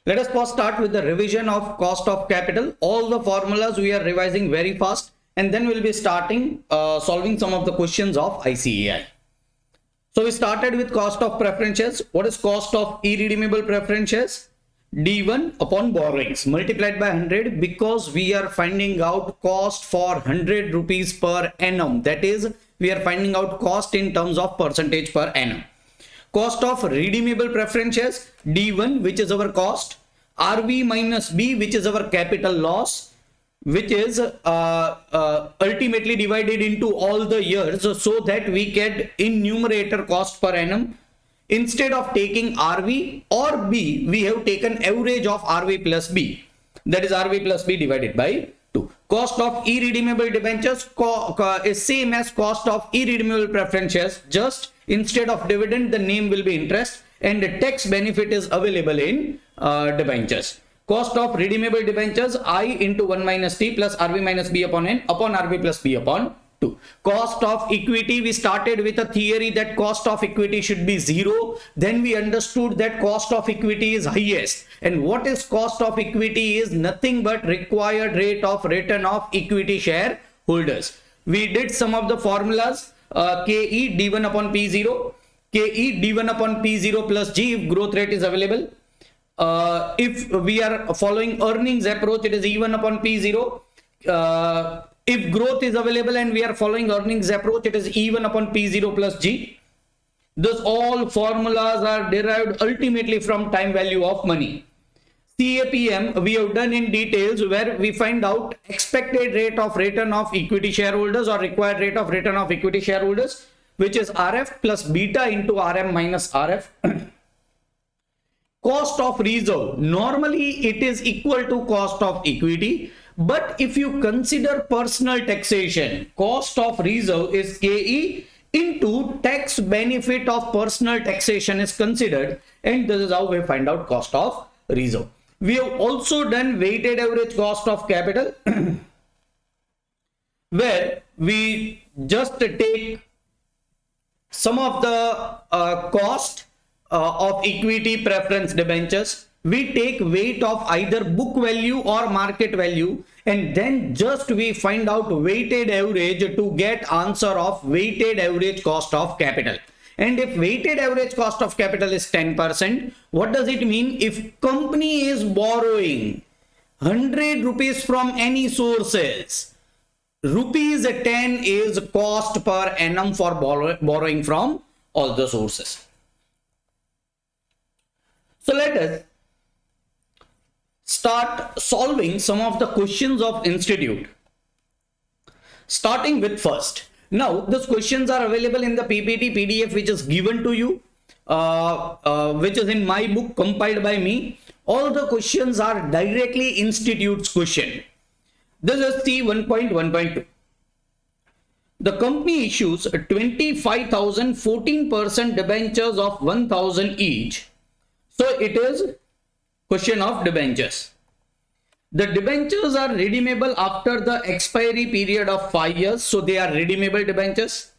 Let us first start with the revision of cost of capital. All the formulas we are revising very fast, and then we'll be starting solving some of the questions of ICAI. So we started with cost of preferences. What is cost of irredeemable preferences? D1 upon borrowings multiplied by 100, because we are finding out cost for 100 rupees per annum. That is, we are finding out cost in terms of percentage per annum. Cost of redeemable preferences, D1, which is our cost, RV minus B, which is our capital loss, which is ultimately divided into all the years, so that we get in numerator cost per annum. Instead of taking RV or B, we have taken average of RV plus B. That is RV plus B divided by 2. Cost of irredeemable debentures is same as cost of irredeemable preferences. Just instead of dividend, the name will be interest, and the tax benefit is available in debentures. Cost of redeemable debentures, I into 1 minus T plus RV minus B upon N upon RV plus B upon 2. Cost of equity, we started with a theory that cost of equity should be 0. Then we understood that cost of equity is highest. And what is cost of equity is nothing but required rate of return of equity shareholders. We did some of the formulas, KE D1 upon P0, KE D1 upon P0 plus G if growth rate is available. If we are following earnings approach, it is E1 upon P0. If growth is available and we are following earnings approach, it is E1 upon P0 plus G. Thus, all formulas are derived ultimately from time value of money. CAPM we have done in details, where we find out expected rate of return of equity shareholders or required rate of return of equity shareholders, which is RF plus beta into RM minus RF. Cost of reserve, normally it is equal to cost of equity, but if you consider personal taxation, cost of reserve is KE into tax benefit of personal taxation is considered, and this is how we find out cost of reserve. We have also done weighted average cost of capital where we just take some of the cost of equity preference debentures. We take weight of either book value or market value, and then just we find out weighted average to get answer of weighted average cost of capital. And if weighted average cost of capital is 10%, what does it mean? If company is borrowing 100 rupees from any sources, rupees 10 is cost per annum for borrowing from all the sources. So let us start solving some of the questions of institute, starting with first. Now, these questions are available in the PPT PDF which is given to you, which is in my book compiled by me. All the questions are directly institute's question. This is C 1.1.2. The company issues 25,000 14% debentures of 1,000 each. So it is question of debentures. The debentures are redeemable after the expiry period of 5 years, so they are redeemable debentures.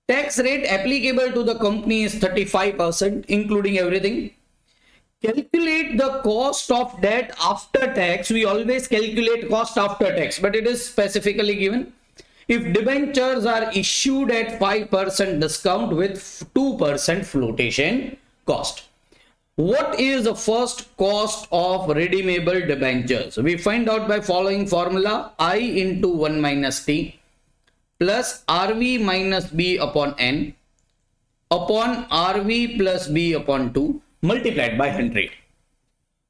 Tax rate applicable to the company is 35%, including everything. Calculate the cost of debt after tax. We always calculate cost after tax, but it is specifically given. If debentures are issued at 5% discount with 2% flotation cost. What is the first cost of redeemable debentures? We find out by following formula: I into 1 minus T plus RV minus B upon N upon RV plus B upon 2 multiplied by 100.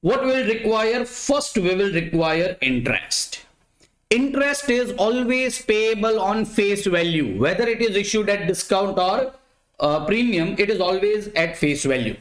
What will require? First, we will require interest. Interest is always payable on face value. Whether it is issued at discount or premium, it is always at face value.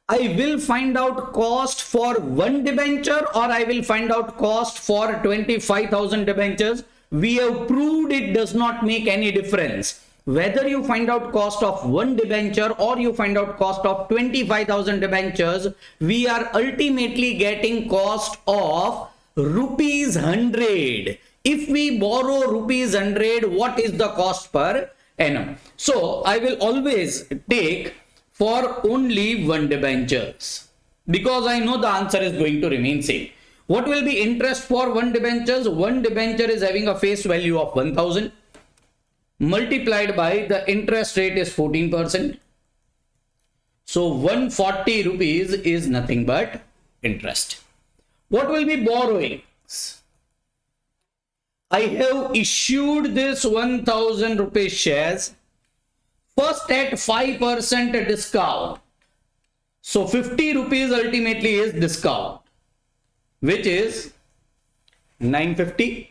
I will find out cost for one debenture, or I will find out cost for 25,000 debentures. We have proved it does not make any difference. Whether you find out cost of one debenture or you find out cost of 25,000 debentures, we are ultimately getting cost of rupees 100. If we borrow rupees 100, what is the cost per annum? So I will always take for only one debentures. because I know the answer is going to remain same. What will be interest for one debentures? One debenture is having a face value of 1000 multiplied by the interest rate is 14%. So 140 rupees is nothing but interest. What will be borrowings? I have issued this 1000 rupees shares first at 5% discount. So 50 rupees ultimately is discount, which is 950,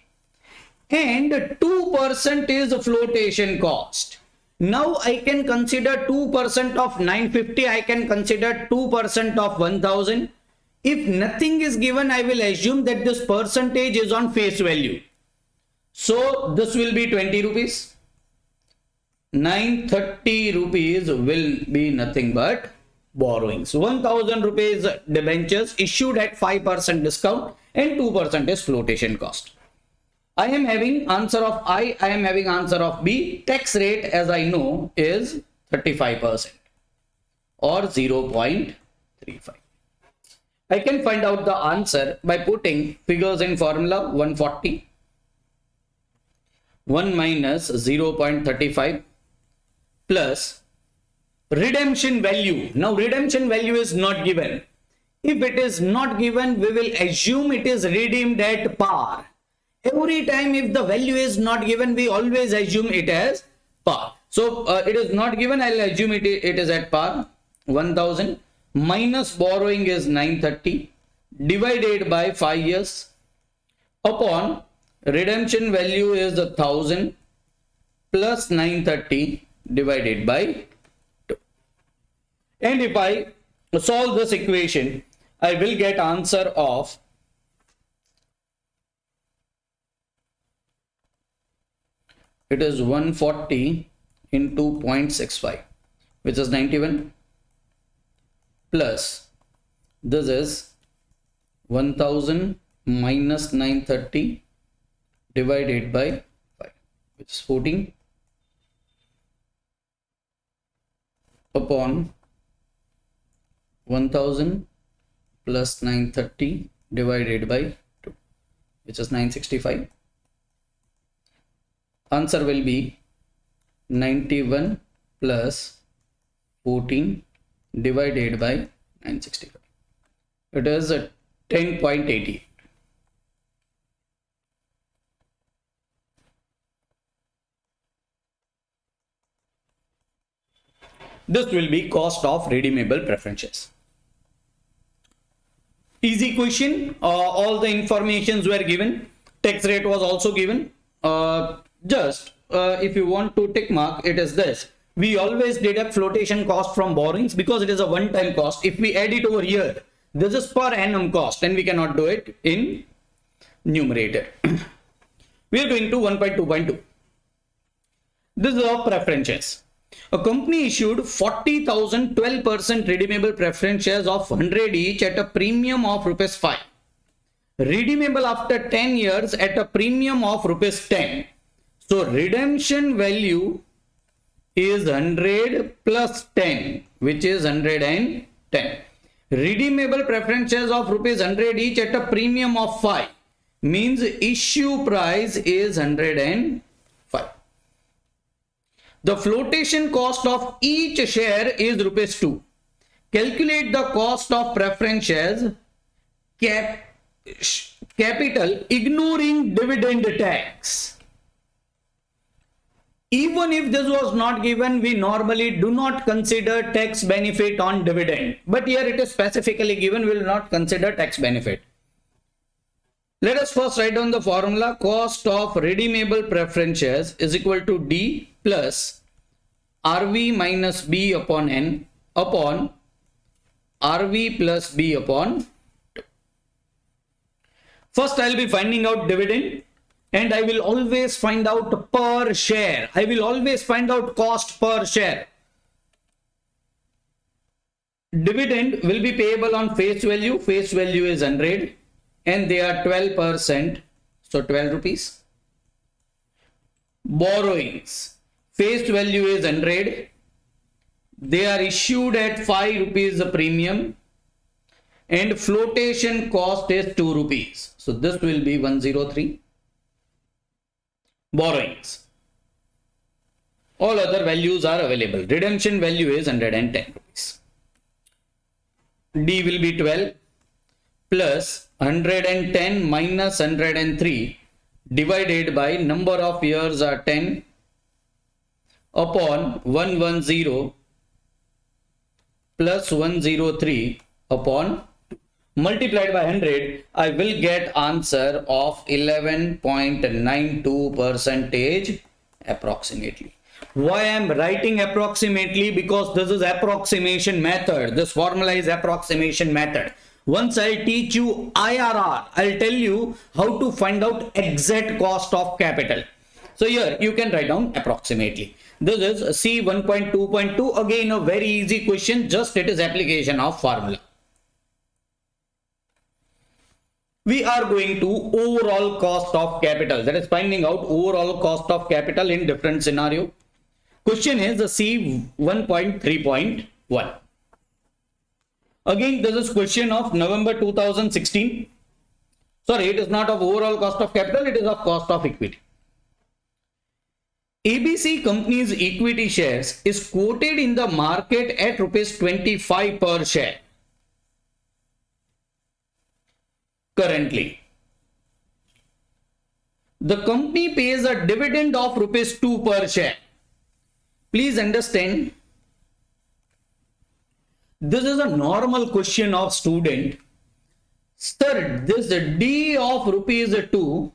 and 2% is flotation cost. Now I can consider 2% of 950, I can consider 2% of 1000. If nothing is given, I will assume that this percentage is on face value. So this will be 20 rupees. 930 rupees will be nothing but borrowings. 1000 rupees debentures issued at 5% discount and 2% is flotation cost. I am having answer of I am having answer of B. Tax rate, as I know, is 35% or 0.35. I can find out the answer by putting figures in formula. 140 1 minus 0.35 plus redemption value. Now redemption value is not given. If it is not given, we will assume it is redeemed at par. Every time if the value is not given, we always assume it as par. So it is not given, I'll assume it is at par. 1000 minus borrowing is 930 divided by 5 years upon redemption value is 1000 plus 930 divided by 2. And if I solve this equation, I will get answer of it is 140 into 0.65, which is 91, plus this is 1000 minus 930 divided by 5, which is 14 upon 1000 plus 930 divided by 2, which is 965. Answer will be 91 plus 14 divided by 965. It is 10.88. This will be cost of redeemable preference shares. Easy question. All the informations were given. Tax rate was also given. If you want to tick mark, it is this. We always deduct flotation cost from borrowings because it is a one-time cost. If we add it over here, this is per annum cost and we cannot do it in numerator. We are going to 1.2.2. This is of preference shares. A company issued 40,000 12% redeemable preference shares of 100 each at a premium of rupees 5. Redeemable after 10 years at a premium of rupees 10. So redemption value is 100 plus 10, which is 110. Redeemable preference shares of rupees 100 each at a premium of 5 means issue price is 105. The flotation cost of each share is rupees 2. Calculate the cost of preference shares capital ignoring dividend tax. Even if this was not given, we normally do not consider tax benefit on dividend. But here it is specifically given, we will not consider tax benefit. Let us first write down the formula. Cost of redeemable preference shares is equal to D plus RV minus B upon N upon RV plus B upon 2. First, I will be finding out dividend and I will always find out per share. I will always find out cost per share. Dividend will be payable on face value. Face value is 100 and they are 12%. So 12 rupees. Borrowings. Face value is 100. They are issued at 5 rupees a premium. and flotation cost is 2 rupees. So this will be 103. Borrowings. All other values are available. Redemption value is 110 rupees. D will be 12 plus 110 minus 103 divided by number of years are 10 upon 110 plus 103 upon 2. Multiplied by 100, I will get answer of 11.92 percentage approximately. Why I am writing approximately? Because this is approximation method. This formula is approximation method. Once I'll teach you IRR, I'll tell you how to find out exact cost of capital. So here you can write down approximately. This is C 1.2.2. Again, a very easy question. Just it is application of formula. We are going to overall cost of capital. That is finding out overall cost of capital in different scenario. Question is C 1.3.1. Again, this is question of November 2016. Sorry, it is not of overall cost of capital, it is of cost of equity. ABC company's equity shares is quoted in the market at rupees 25 per share. Currently, the company pays a dividend of rupees 2 per share. Please understand, this is a normal question of student. Sir, this D of rupees 2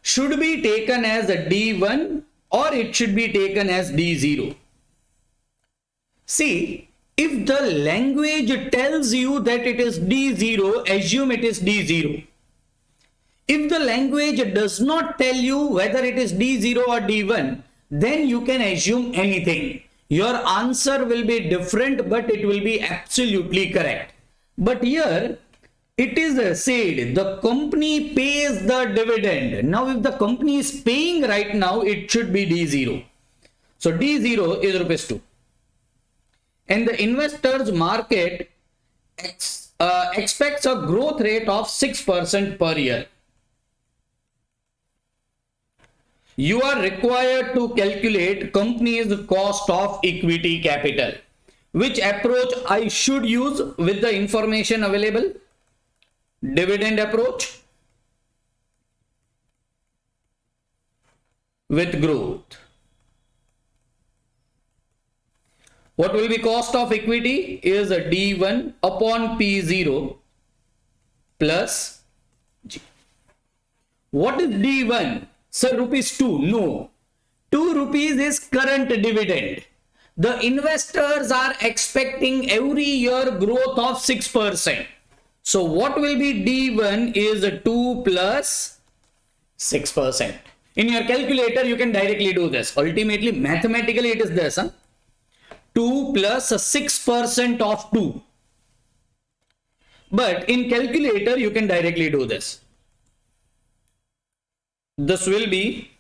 should be taken as a D1 or it should be taken as D0. See, if the language tells you that it is D0, assume it is D0. If the language does not tell you whether it is D0 or D1, then you can assume anything. Your answer will be different, but it will be absolutely correct. But here, it is said the company pays the dividend. Now, if the company is paying right now, it should be D0. So, D0 is rupees 2. And the investors market expects a growth rate of 6% per year. You are required to calculate company's cost of equity capital. Which approach I should use with the information available? Dividend approach with growth. What will be cost of equity is a D1 upon P0 plus G. What is D1? Sir, rupees 2. No. 2 rupees is current dividend. The investors are expecting every year growth of 6%. So what will be D1 is 2 plus 6%. In your calculator, you can directly do this. Ultimately, mathematically, it is this. 2 plus 6% of 2. But in calculator, you can directly do this. This will be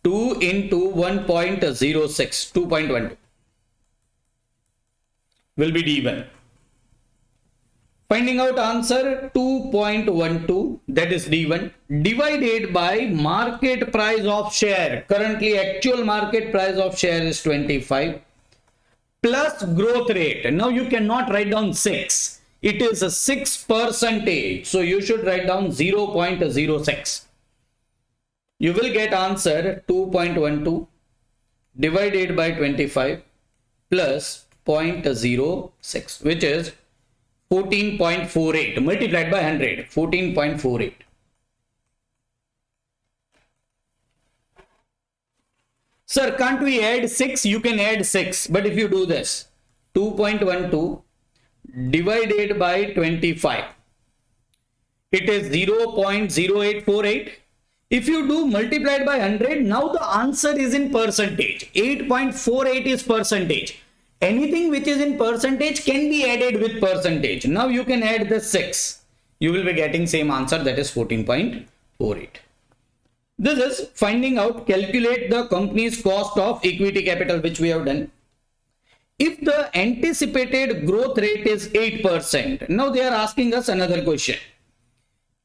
2 into 1.06, 2.12 will be D1. Finding out answer 2.12, that is D1, divided by market price of share. Currently, actual market price of share is 25 plus growth rate. Now you cannot write down 6. It is a 6%. So you should write down 0.06. You will get answer 2.12 divided by 25 plus 0.06, which is 14.48 multiplied by 100, 14.48. Sir, can't we add 6? You can add 6, but if you do this, 2.12 divided by 25, it is 0.0848. If you do multiplied by 100, now the answer is in percentage. 8.48 is percentage. Anything which is in percentage can be added with percentage. Now you can add the 6. You will be getting same answer, that is 14.48. This is finding out, calculate the company's cost of equity capital, which we have done. If the anticipated growth rate is 8%, now they are asking us another question.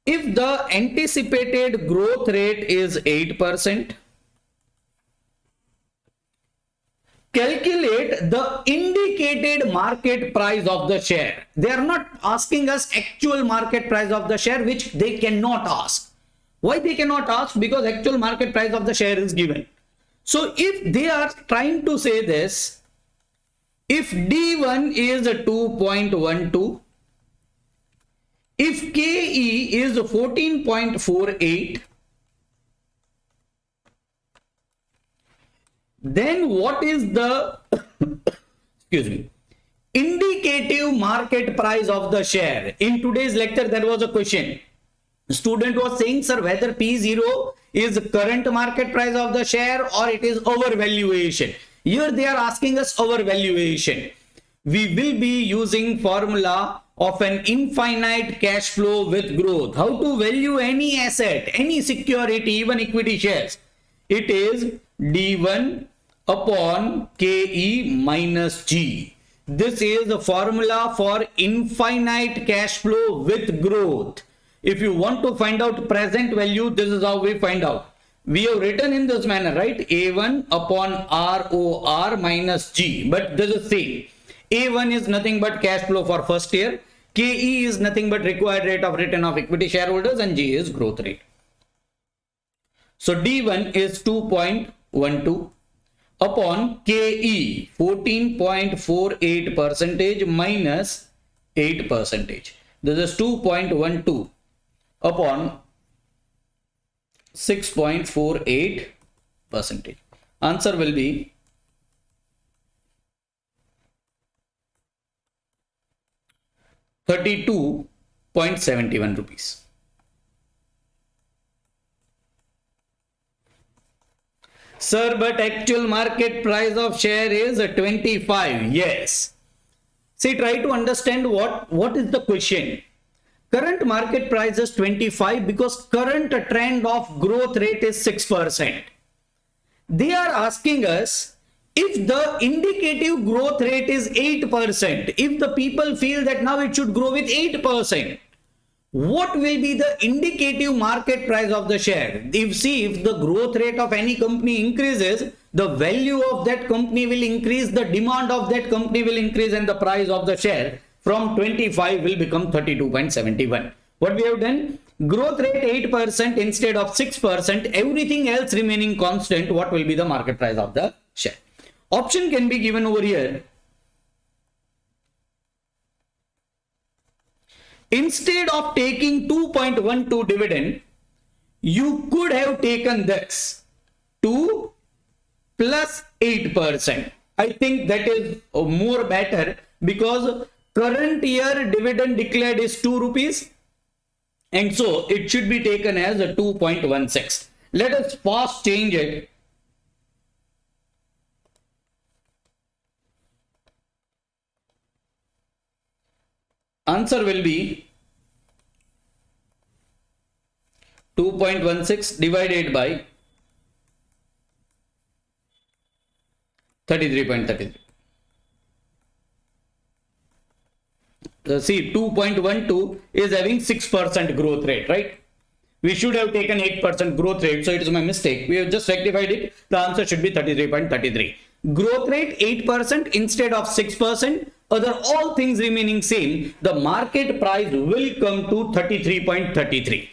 If the anticipated growth rate is 8%, calculate the indicated market price of the share. They are not asking us actual market price of the share, which they cannot ask. Why they cannot ask? Because actual market price of the share is given. So if they are trying to say this, if D1 is 2.12, if KE is 14.48, then what is the excuse me, indicative market price of the share? In today's lecture, there was a question. The student was saying, sir, whether P0 is current market price of the share or it is our valuation. Here they are asking us our valuation. We will be using formula of an infinite cash flow with growth. How to value any asset, any security, even equity shares? It is D1 upon KE minus G. This is the formula for infinite cash flow with growth. If you want to find out present value, this is how we find out. We have written in this manner, right? A1 upon ROR minus G, but this is same. A1 is nothing but cash flow for first year. KE is nothing but required rate of return of equity shareholders, and G is growth rate. So D1 is 2.12 upon KE 14.48% minus 8%. This is 2.12 upon 6.48%. Answer will be 32.71 rupees. Sir, but actual market price of share is 25. Yes. See, try to understand what is the question. Current market price is 25 because current trend of growth rate is 6%. They are asking us, if the indicative growth rate is 8%, if the people feel that now it should grow with 8%, what will be the indicative market price of the share? If the growth rate of any company increases, the value of that company will increase, the demand of that company will increase, and the price of the share from 25 will become 32.71. What we have done? Growth rate 8% instead of 6%, everything else remaining constant. What will be the market price of the share? Option can be given over here. Instead of taking 2.12 dividend, you could have taken this 2 plus 8%. I think that is more better, because current year dividend declared is 2 rupees, and so it should be taken as a 2.16. Let us fast change it. Answer will be 2.16 divided by 33.33. See, 2.12 is having 6% growth rate, right? We should have taken 8% growth rate, so it is my mistake. We have just rectified it. The answer should be 33.33. Growth rate 8% instead of 6%. Other all things remaining same, the market price will come to 33.33.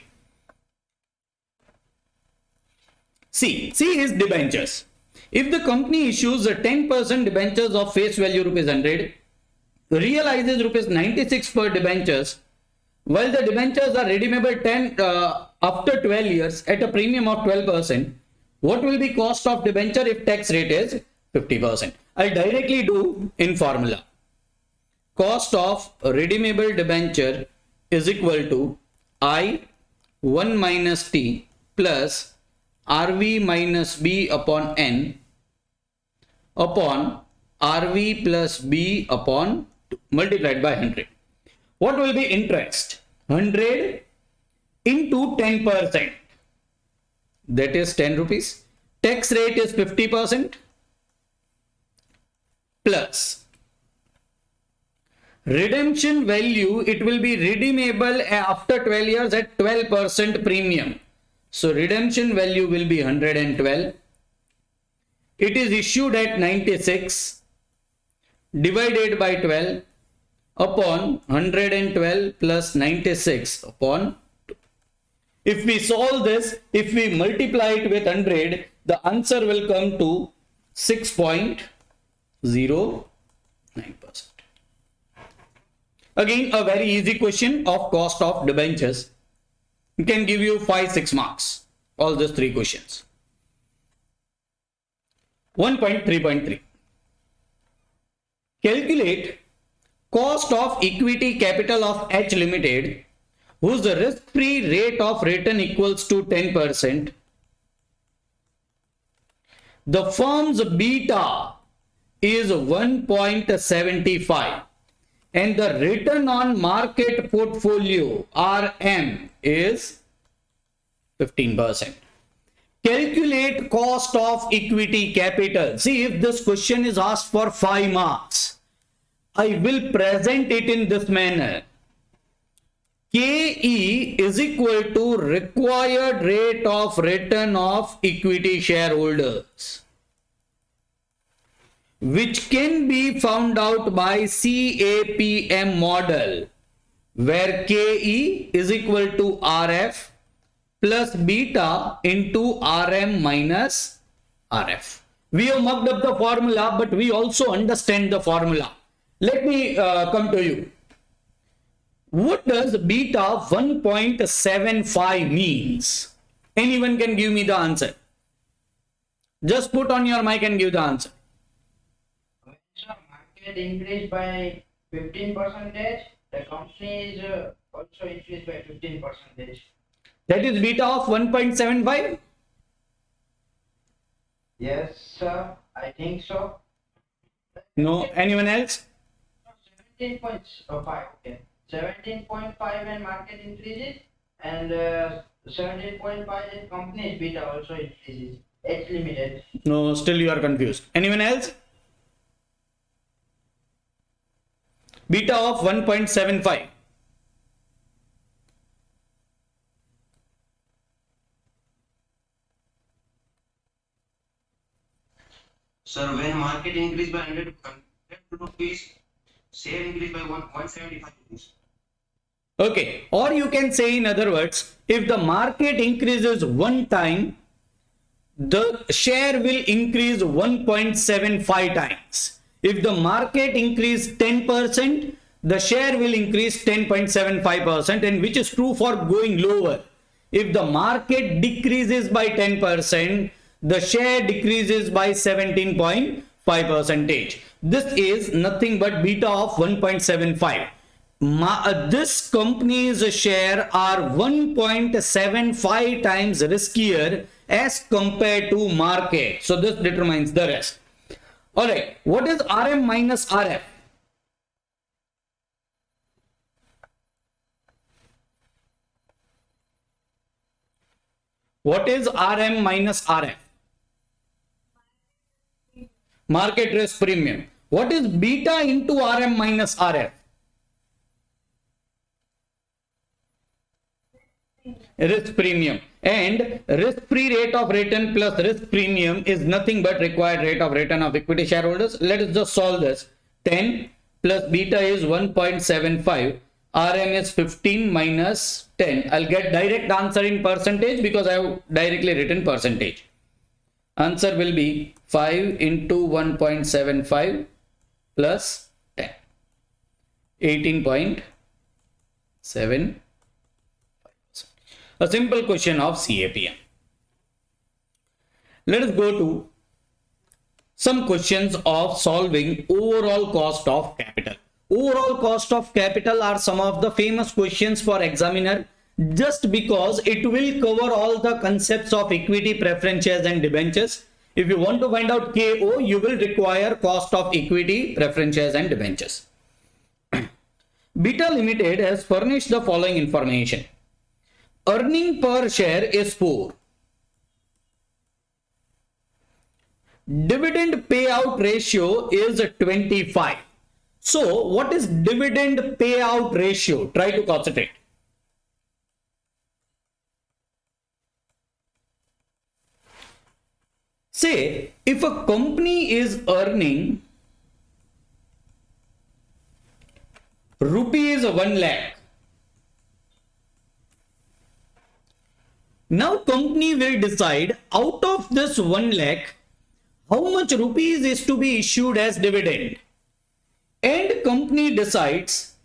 See his debentures. If the company issues a 10% debentures of face value rupees 100, realizes rupees 96 per debentures, while the debentures are redeemable after 12 years at a premium of 12%, what will be cost of debenture if tax rate is 50%? I'll directly do in formula. Cost of redeemable debenture is equal to I 1 minus T plus RV minus B upon N upon RV plus B upon 2 multiplied by 100. What will be interest? 100 into 10%. That is 10 rupees. Tax rate is 50% plus redemption value, it will be redeemable after 12 years at 12% premium. So redemption value will be 112. It is issued at 96 divided by 12 upon 112 plus 96 upon 2. If we solve this, if we multiply it with 100, the answer will come to 6.09%. Again, a very easy question of cost of debentures. It can give you 5-6 marks. All these 3 questions. 1.3.3. Calculate cost of equity capital of H Limited, whose risk-free rate of return equals to 10%. The firm's beta is 1.75 and the return on market portfolio RM is 15%. Calculate cost of equity capital. See, if this question is asked for 5 marks, I will present it in this manner. KE is equal to required rate of return of equity shareholders, which can be found out by CAPM model, where KE is equal to RF plus beta into RM minus RF. We have mucked up the formula, but we also understand the formula. Let me come to you. What does beta 1.75 means? Anyone can give me the answer. Just put on your mic and give the answer. When the market increased by 15%, the company is also increased by 15%. That is beta of 1.75? Yes, sir. I think so. No. Anyone else? 17.5. Okay. 17.5 when market increases, and 17.5 in company's beta also increases. H Limited. No, still you are confused. Anyone else? Beta of 1.75. Sir, when market increased by 100 rupees, share increased by 175 rupees. Okay, or you can say in other words, if the market increases 1 time, the share will increase 1.75 times. If the market increase 10%, the share will increase 10.75%, and which is true for going lower. If the market decreases by 10%, the share decreases by 17.5%. This is nothing but beta of 1.75. This company's share are 1.75 times riskier as compared to market. So this determines the rest. All right. What is RM minus RF? What is RM minus RF? Market risk premium. What is beta into RM minus RF? Risk premium. And risk-free rate of return plus risk premium is nothing but required rate of return of equity shareholders. Let us just solve this. 10 plus beta is 1.75. RM is 15 minus 10. I'll get direct answer in percentage because I have directly written percentage. Answer will be 5 into 1.75 plus 10. 18.7. A simple question of CAPM. Let us go to some questions of solving overall cost of capital. Overall cost of capital are some of the famous questions for examiner, just because it will cover all the concepts of equity, preference shares and debentures. If you want to find out KO, you will require cost of equity, preference shares and debentures. Beta Limited has furnished the following information. Earning per share is 4. Dividend payout ratio is 25. So what is dividend payout ratio? Try to concentrate. Say if a company is earning rupees 1 lakh. Now company will decide out of this 1 lakh how much rupees is to be issued as dividend. And company decides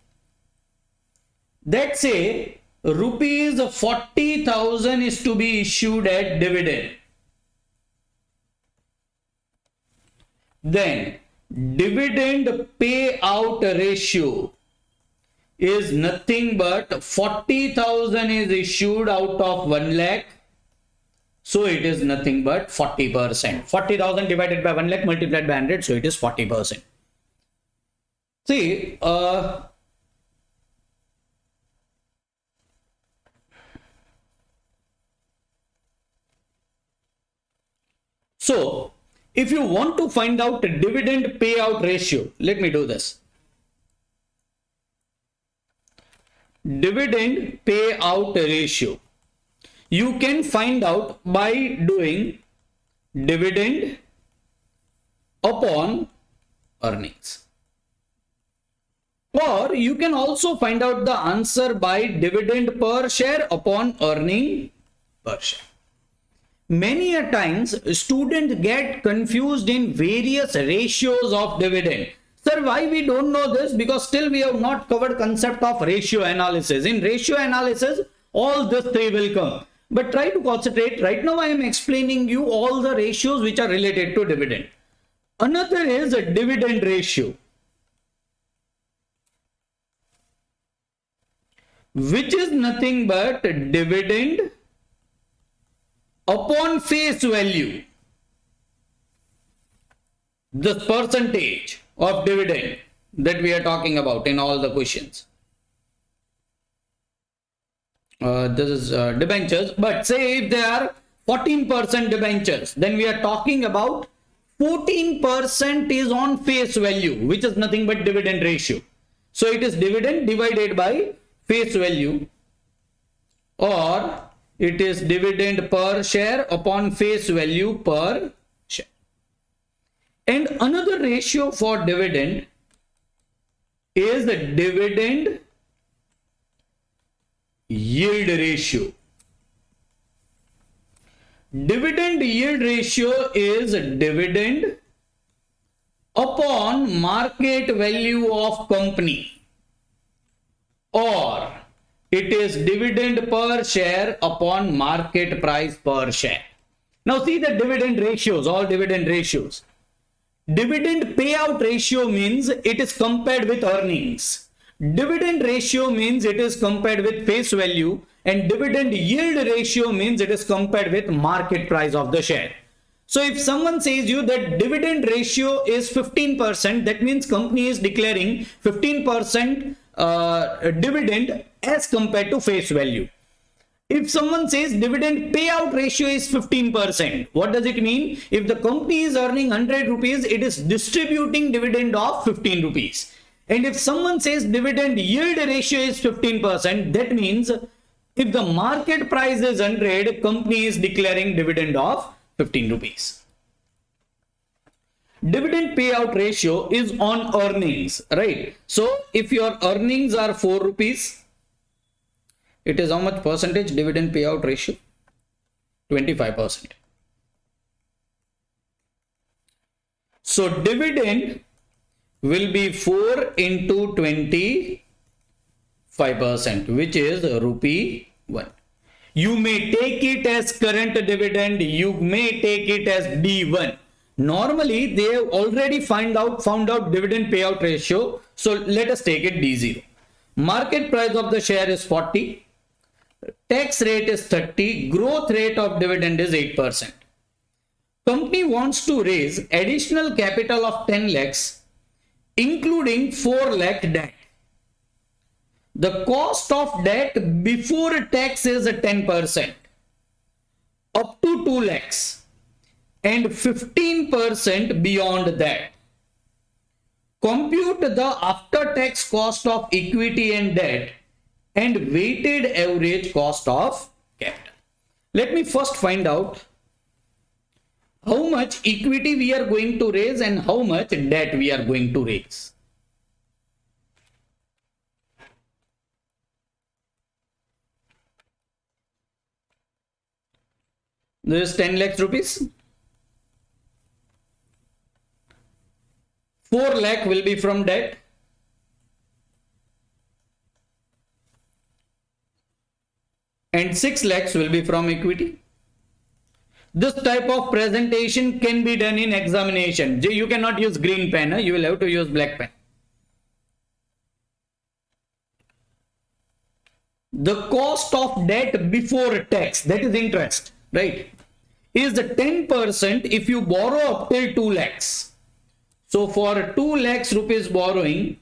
that say rupees 40,000 is to be issued as dividend. Then dividend payout ratio is nothing but 40,000 is issued out of 1 lakh. So it is nothing but 40%. 40,000 divided by 1 lakh multiplied by 100. So it is 40%. See, so if you want to find out the dividend payout ratio, let me do this. Dividend payout ratio. You can find out by doing dividend upon earnings. Or you can also find out the answer by dividend per share upon earning per share. Many a times students get confused in various ratios of dividend. Sir, why we don't know this? Because still we have not covered concept of ratio analysis. In ratio analysis, all these three will come. But try to concentrate. Right now I am explaining you all the ratios which are related to dividend. Another is a dividend ratio, which is nothing but dividend upon face value. The percentage of dividend that we are talking about in all the questions. This is debentures, but say if they are 14% debentures, then we are talking about 14% is on face value, which is nothing but dividend ratio. So it is dividend divided by face value, or it is dividend per share upon face value per share. And another ratio for dividend is the dividend yield ratio. Dividend yield ratio is dividend upon market value of company, or it is dividend per share upon market price per share. Now see the dividend ratios, all dividend ratios. Dividend payout ratio means it is compared with earnings. Dividend ratio means it is compared with face value, and dividend yield ratio means it is compared with market price of the share. So if someone says you that dividend ratio is 15%, that means company is declaring 15% dividend as compared to face value. If someone says dividend payout ratio is 15%, what does it mean? If the company is earning 100 rupees, it is distributing dividend of 15 rupees. And if someone says dividend yield ratio is 15%, that means if the market price is 100, company is declaring dividend of 15 rupees. Dividend payout ratio is on earnings, right? So if your earnings are 4 rupees, it is how much percentage dividend payout ratio? 25%. So dividend will be 4 into 25%, which is rupee 1. You may take it as current dividend, you may take it as D1. Normally they have already found out dividend payout ratio, so let us take it D0. Market price of the share is 40. Tax rate is 30, growth rate of dividend is 8%. Company wants to raise additional capital of 10 lakhs, including 4 lakh debt. The cost of debt before tax is 10%, up to 2 lakhs, and 15% beyond that. compute the after-tax cost of equity and debt and weighted average cost of capital. Let me first find out how much equity we are going to raise and how much debt we are going to raise. This is 10 lakhs rupees. 4 lakh will be from debt. And 6 lakhs will be from equity. This type of presentation can be done in examination. You cannot use green pen, you will have to use black pen. The cost of debt before tax, that is interest, right, is the 10% if you borrow up till 2 lakhs. So for 2 lakhs rupees borrowing,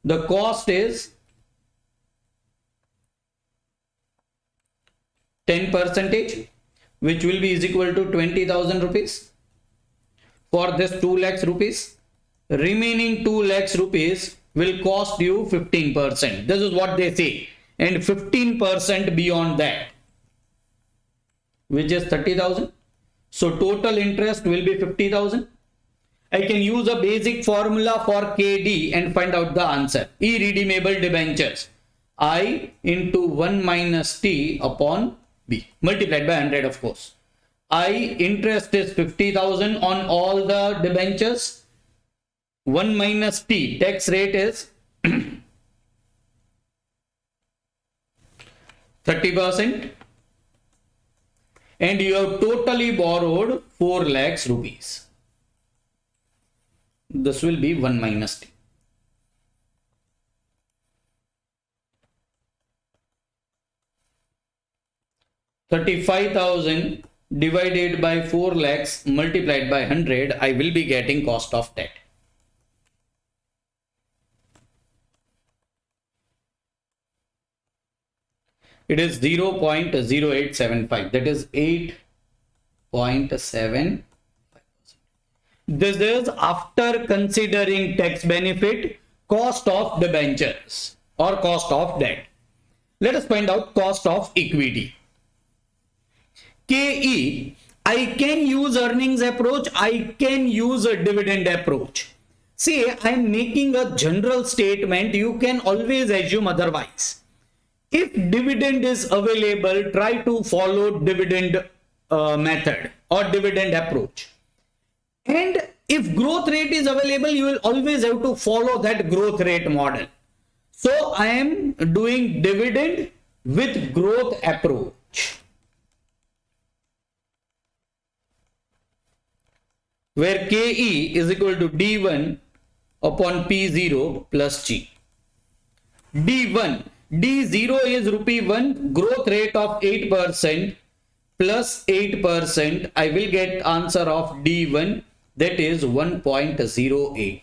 the cost is 10%, which will be is equal to 20,000 rupees. For this 2 lakhs rupees, remaining 2 lakhs rupees will cost you 15%. This is what they say. And 15% beyond that, which is 30,000. So total interest will be 50,000. I can use a basic formula for KD and find out the answer. Irredeemable debentures. I into 1 minus T upon B, multiplied by 100, of course. I, interest is 50,000 on all the debentures. 1 minus T, tax rate is 30%. And you have totally borrowed 4 lakhs rupees. This will be 1 minus T. $35,000 divided by 4 lakhs multiplied by 100, I will be getting cost of debt. It is 0.0875, that is 8.7. This is after considering tax benefit, cost of debentures or cost of debt. Let us find out cost of equity. KE, I can use earnings approach, I can use a dividend approach. See, I am making a general statement, you can always assume otherwise. If dividend is available, try to follow dividend method or dividend approach. And if growth rate is available, you will always have to follow that growth rate model. So I am doing dividend with growth approach, where KE is equal to D1 upon P0 plus G. D1, D0 is rupee 1, growth rate of 8% plus 8, I will get answer of D1, that is 1.08.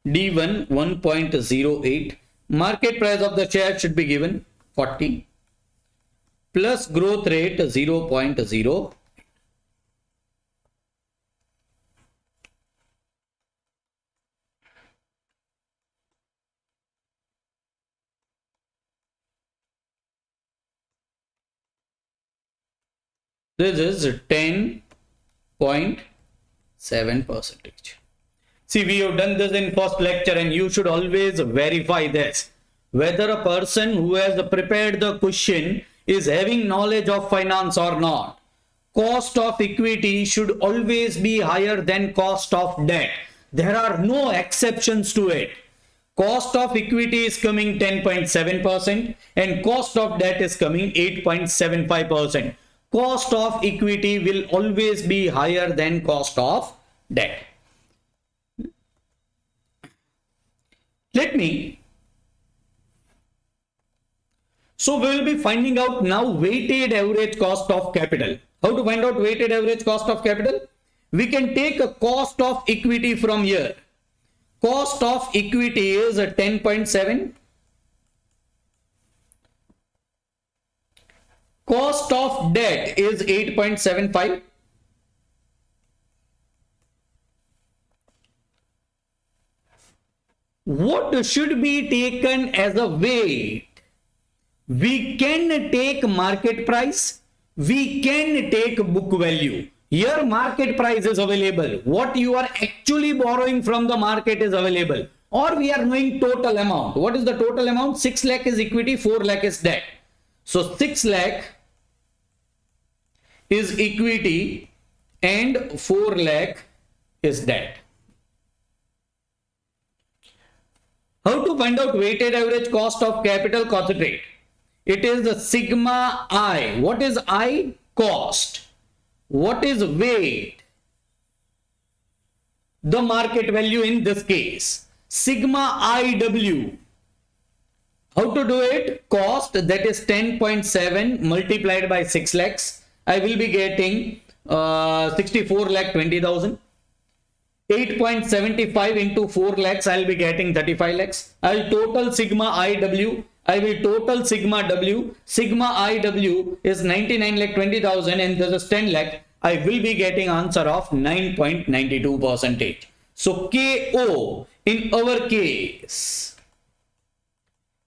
D1 1.08. Market price of the share should be given 40 plus growth rate 0.0. This is 10.7%. See, we have done this in first lecture and you should always verify this. Whether a person who has prepared the question is having knowledge of finance or not. Cost of equity should always be higher than cost of debt. There are no exceptions to it. Cost of equity is coming 10.7% and cost of debt is coming 8.75%. Cost of equity will always be higher than cost of debt. So we will be finding out now weighted average cost of capital. How to find out weighted average cost of capital? We can take a cost of equity from here. Cost of equity is 10.7. Cost of debt is 8.75. what should be taken as a weight? We can take market price, we can take book value. Here market price is available. What you are actually borrowing from the market is available. Or we are knowing total amount. What is the total amount? 6 lakh is equity, 4 lakh is debt. So 6 lakh is equity and 4 lakh is debt. How to find out weighted average cost of capital? Concentrate. It is the sigma I. What is I? Cost. What is weight? The market value in this case. Sigma IW. How to do it? Cost, that is 10.7 multiplied by 6 lakhs. I will be getting 64 lakh 20,000. 8.75 into 4 lakhs, I will be getting 35 lakhs. I will total sigma IW. I will total sigma W. Sigma IW is 99 lakh 20,000 and this is 10 lakh. I will be getting answer of 9.92%. So KO in our case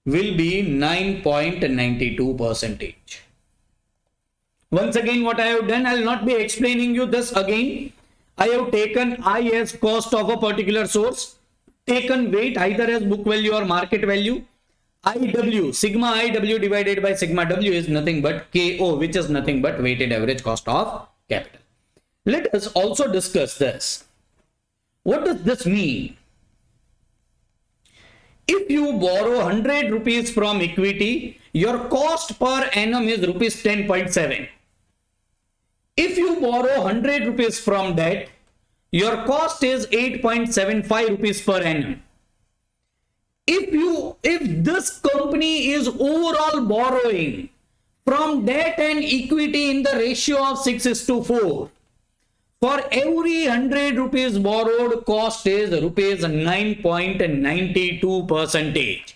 will be 9.92%. Once again, what I have done, I will not be explaining you this again. I have taken I as cost of a particular source, taken weight either as book value or market value. IW, sigma IW divided by sigma W is nothing but KO, which is nothing but weighted average cost of capital. Let us also discuss this. What does this mean? If you borrow 100 rupees from equity, your cost per annum is rupees 10.7. If you borrow 100 rupees from debt, your cost is 8.75 rupees per annum. If this company is overall borrowing from debt and equity in the ratio of 6:4, for every 100 rupees borrowed, cost is rupees 9.92%.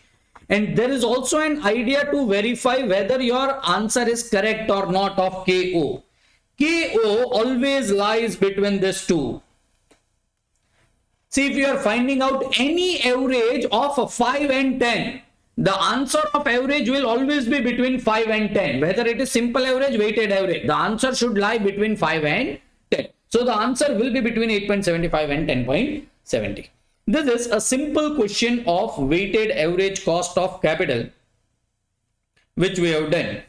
And there is also an idea to verify whether your answer is correct or not of KO. KO always lies between these two. See, if you are finding out any average of 5 and 10, the answer of average will always be between 5 and 10. Whether it is simple average, weighted average, the answer should lie between 5 and 10. So the answer will be between 8.75 and 10.70. This is a simple question of weighted average cost of capital, which we have done.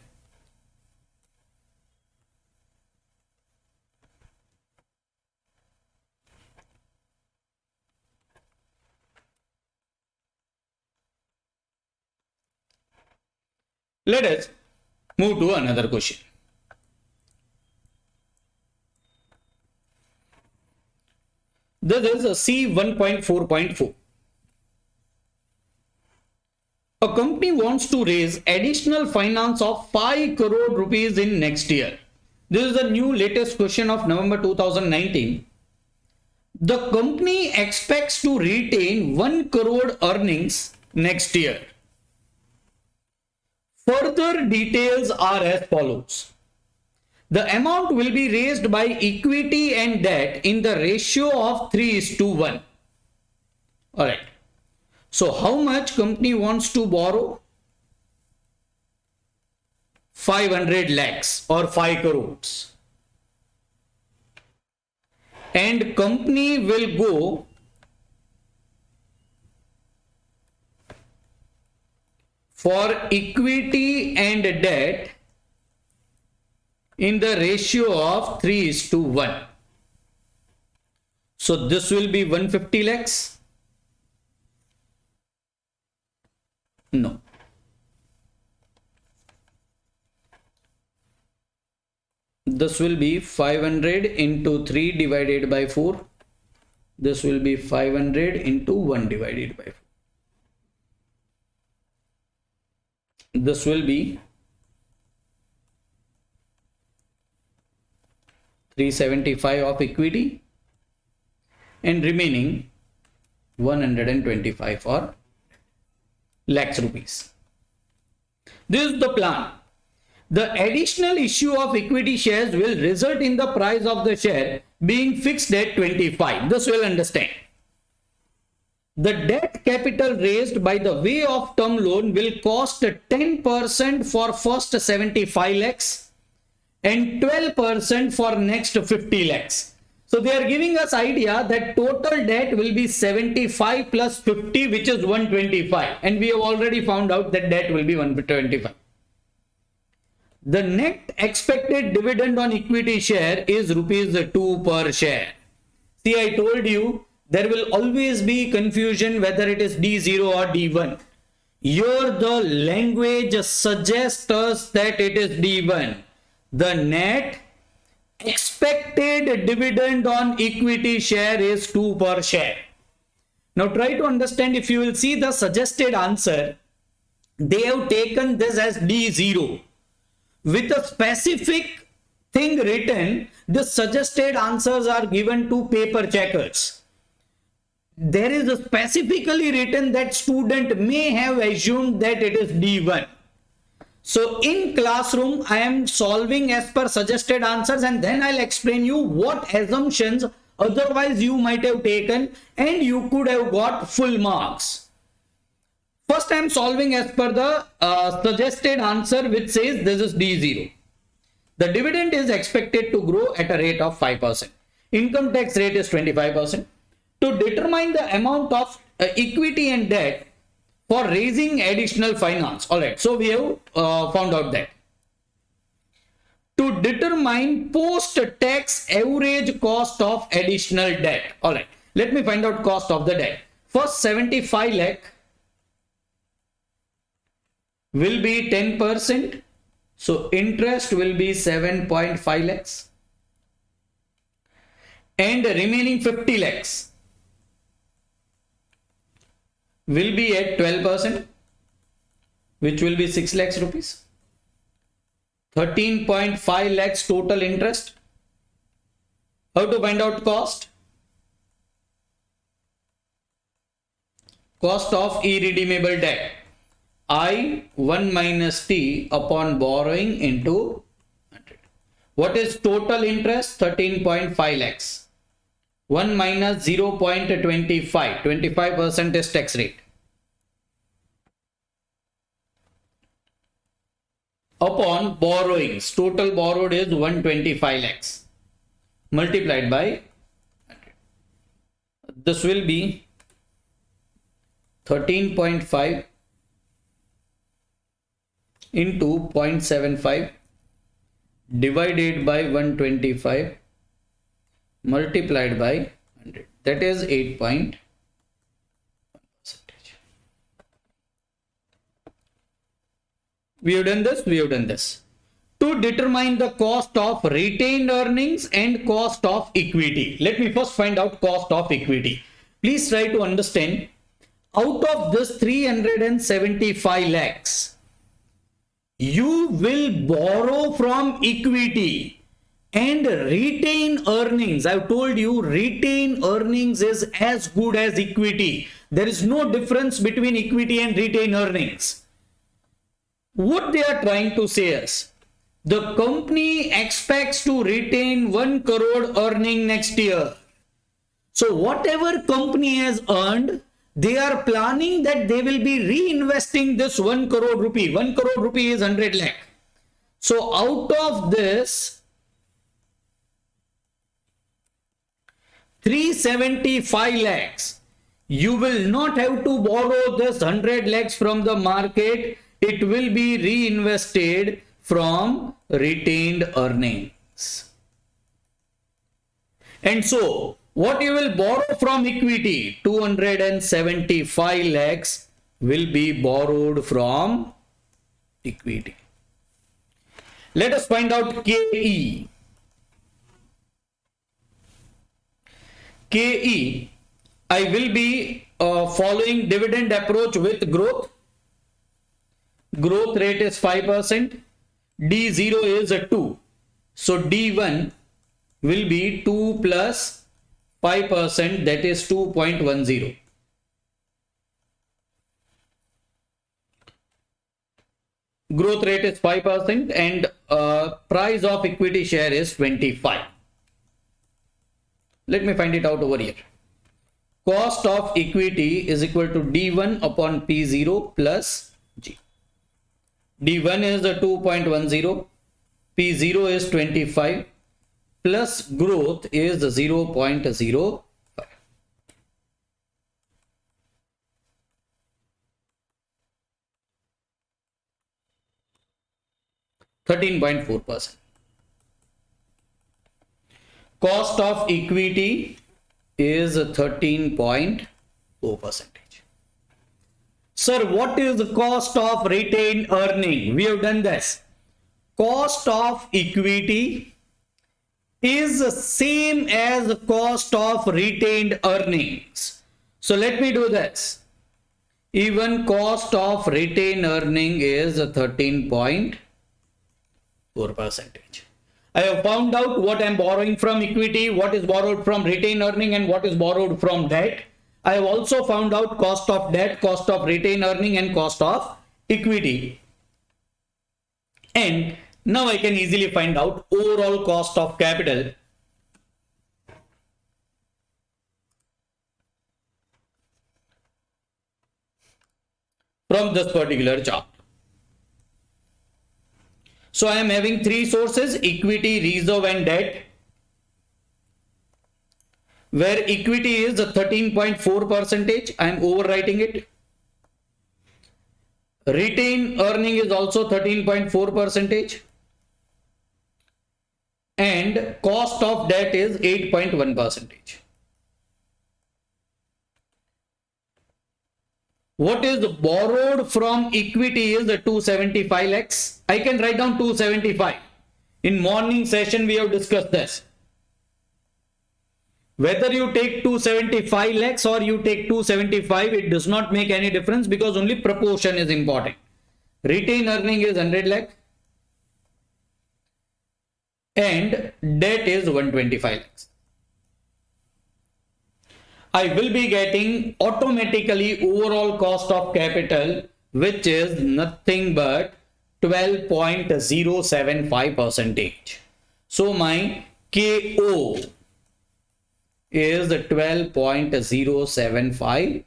Let us move to another question. This is a C 1.4.4. A company wants to raise additional finance of 5 crore rupees in next year. This is the new latest question of November 2019. The company expects to retain 1 crore earnings next year. Further details are as follows. The amount will be raised by equity and debt in the ratio of 3:1. Alright. So how much company wants to borrow? 500 lakhs or 5 crores. And company will go for equity and debt in the ratio of 3:1. So this will be 150 lakhs. No. This will be 500 into 3 divided by 4. This will be 500 into 1 divided by 4. This will be 375 of equity and remaining 125 for lakhs rupees. This is the plan. The additional issue of equity shares will result in the price of the share being fixed at 25. This will understand. The debt capital raised by the way of term loan will cost 10% for first 75 lakhs and 12% for next 50 lakhs. So they are giving us idea that total debt will be 75 plus 50, which is 125. And we have already found out that debt will be 125. The net expected dividend on equity share is rupees 2 per share. See, I told you there will always be confusion whether it is D0 or D1. Here the language suggests us that it is D1. The net expected dividend on equity share is 2 per share. Now try to understand. If you will see the suggested answer, they have taken this as D0 with a specific thing written. The suggested answers are given to paper checkers. There is a specifically written that student may have assumed that it is D1. So in classroom, I am solving as per suggested answers, and then I'll explain you what assumptions otherwise you might have taken and you could have got full marks. First, I am solving as per the suggested answer, which says this is D0. The dividend is expected to grow at a rate of 5%. Income tax rate is 25%. To determine the amount of equity and debt for raising additional finance. All right. So we have found out that. To determine post-tax average cost of additional debt. All right. Let me find out cost of the debt. First 75 lakh will be 10%. So interest will be 7.5 lakhs. And remaining 50 lakhs will be at 12%, which will be 6 lakhs rupees. 13.5 lakhs total interest. How to find out cost? Cost of irredeemable debt. I 1 minus T upon borrowing into 100. What is total interest? 13.5 lakhs. 1 minus 0.25, 25% is tax rate. Upon borrowings, total borrowed is 125 lakhs. Multiplied by 100. This will be 13.5 into 0.75 divided by 125 multiplied by 100, that is 8.1%. We have done this. To determine the cost of retained earnings and cost of equity. Let me first find out cost of equity. Please try to understand. Out of this 375 lakhs, you will borrow from equity and retain earnings. I've told you retain earnings is as good as equity. There is no difference between equity and retain earnings. What they are trying to say is, the company expects to retain 1 crore earning next year. So whatever company has earned, they are planning that they will be reinvesting this 1 crore rupee. 1 crore rupee is 100 lakh. So out of this 375 lakhs, you will not have to borrow this 100 lakhs from the market. It will be reinvested from retained earnings. And so what you will borrow from equity, 275 lakhs will be borrowed from equity. Let us find out KE. KE, I will be following dividend approach with growth. Growth rate is 5%. D0 is a 2. So D1 will be 2 plus 5%, that is 2.10. Growth rate is 5% and price of equity share is 25. Let me find it out over here. cost of equity is equal to D1 upon P0 plus G. D1 is 2.10, P0 is 25, plus growth is 0.05. 13.4%. Cost of equity is 13.4%. Sir, what is the cost of retained earning? We have done this. Cost of equity is the same as the cost of retained earnings. So let me do this. Even cost of retained earning is 13.4%. I have found out what I am borrowing from equity, what is borrowed from retained earning, and what is borrowed from debt. I have also found out cost of debt, cost of retained earning, and cost of equity. And now I can easily find out overall cost of capital. From this particular chart. So I am having three sources: equity, reserve, and debt. Where equity is 13.4%, I am overwriting it. Retained earning is also 13.4%. And cost of debt is 8.1%. What is borrowed from equity is 275 lakhs. I can write down 275. In morning session, we have discussed this. Whether you take 275 lakhs or you take 275, it does not make any difference because only proportion is important. Retained earning is 100 lakh and debt is 125 lakhs. I will be getting automatically overall cost of capital, which is nothing but 12.075%. So my KO is 12.075%.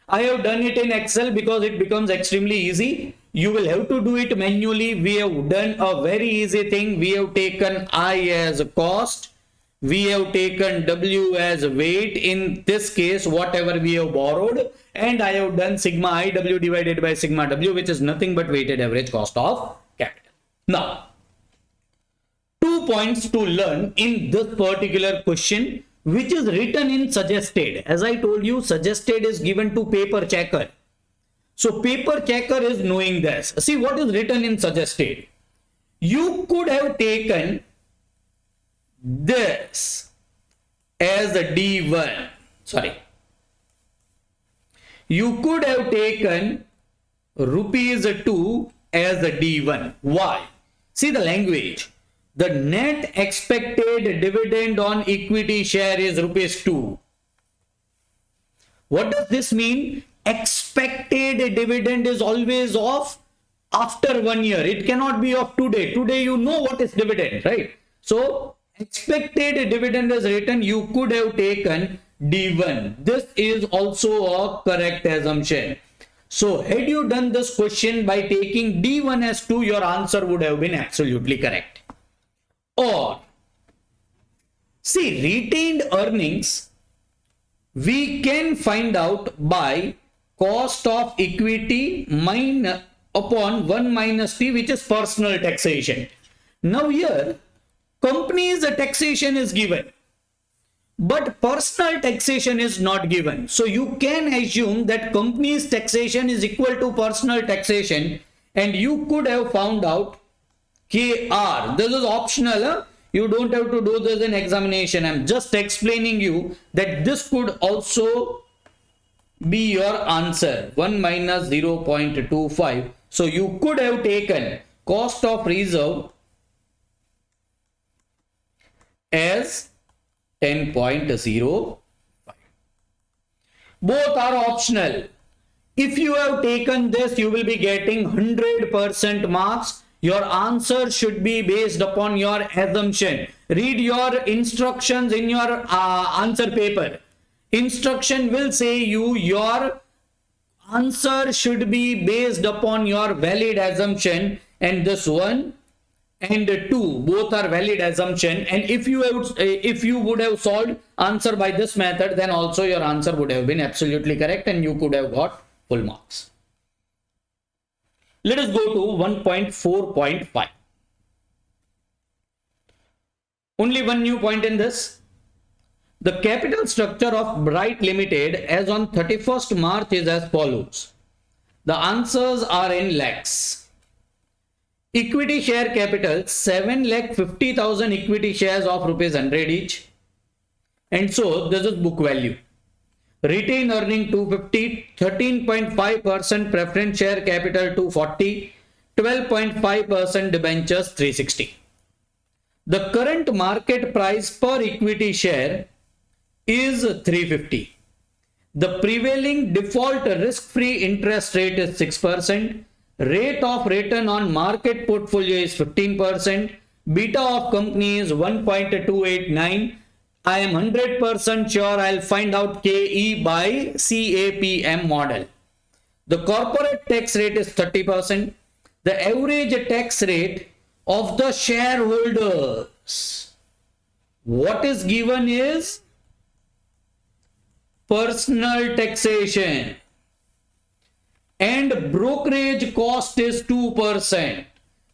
I have done it in Excel because it becomes extremely easy. You will have to do it manually. We have done a very easy thing. We have taken I as cost. We have taken W as weight. In this case, whatever we have borrowed, and I have done sigma IW divided by sigma W, which is nothing but weighted average cost of capital. Now, 2 points to learn in this particular question, which is written in suggested. As I told you, suggested is given to paper checker. So paper checker is knowing this. See what is written in suggested. You could have taken this as a D1. Sorry. You could have taken rupees 2 as a D1. Why? See the language. The net expected dividend on equity share is rupees 2. What does this mean? Expected dividend is always of after 1 year. It cannot be of today. Today you know what is dividend, right? So expected dividend is written. You could have taken D1. This is also a correct assumption. So had you done this question by taking D1 as 2, your answer would have been absolutely correct. Or see, retained earnings we can find out by cost of equity upon 1 minus T, which is personal taxation. Now here company's taxation is given, but personal taxation is not given. So you can assume that company's taxation is equal to personal taxation, and you could have found out KR. This is optional. Huh? You don't have to do this in examination. I'm just explaining you that this could also be your answer. 1 minus 0.25. So you could have taken cost of reserve as 10.05. Both are optional. If you have taken this, you will be getting 100% marks. Your answer should be based upon your assumption. Read your instructions in your answer paper. Instruction will say your answer should be based upon your valid assumption, and this 1 and 2 both are valid assumption, and if you would have solved answer by this method, then also your answer would have been absolutely correct and you could have got full marks. Let us go to 1.4.5. Only one new point in this. The capital structure of Bright Limited as on 31st March is as follows. The answers are in lakhs. Equity share capital 7,50,000 equity shares of rupees 100 each. And so this is book value. Retain earning 250, 13.5% preference share capital 240, 12.5% debentures 360. The current market price per equity share is 350. The prevailing default risk-free interest rate is 6%. Rate of return on market portfolio is 15%. Beta of company is 1.289. I am 100% sure I'll find out KE by CAPM model. The corporate tax rate is 30%. The average tax rate of the shareholders, what is given is personal taxation, and brokerage cost is 2%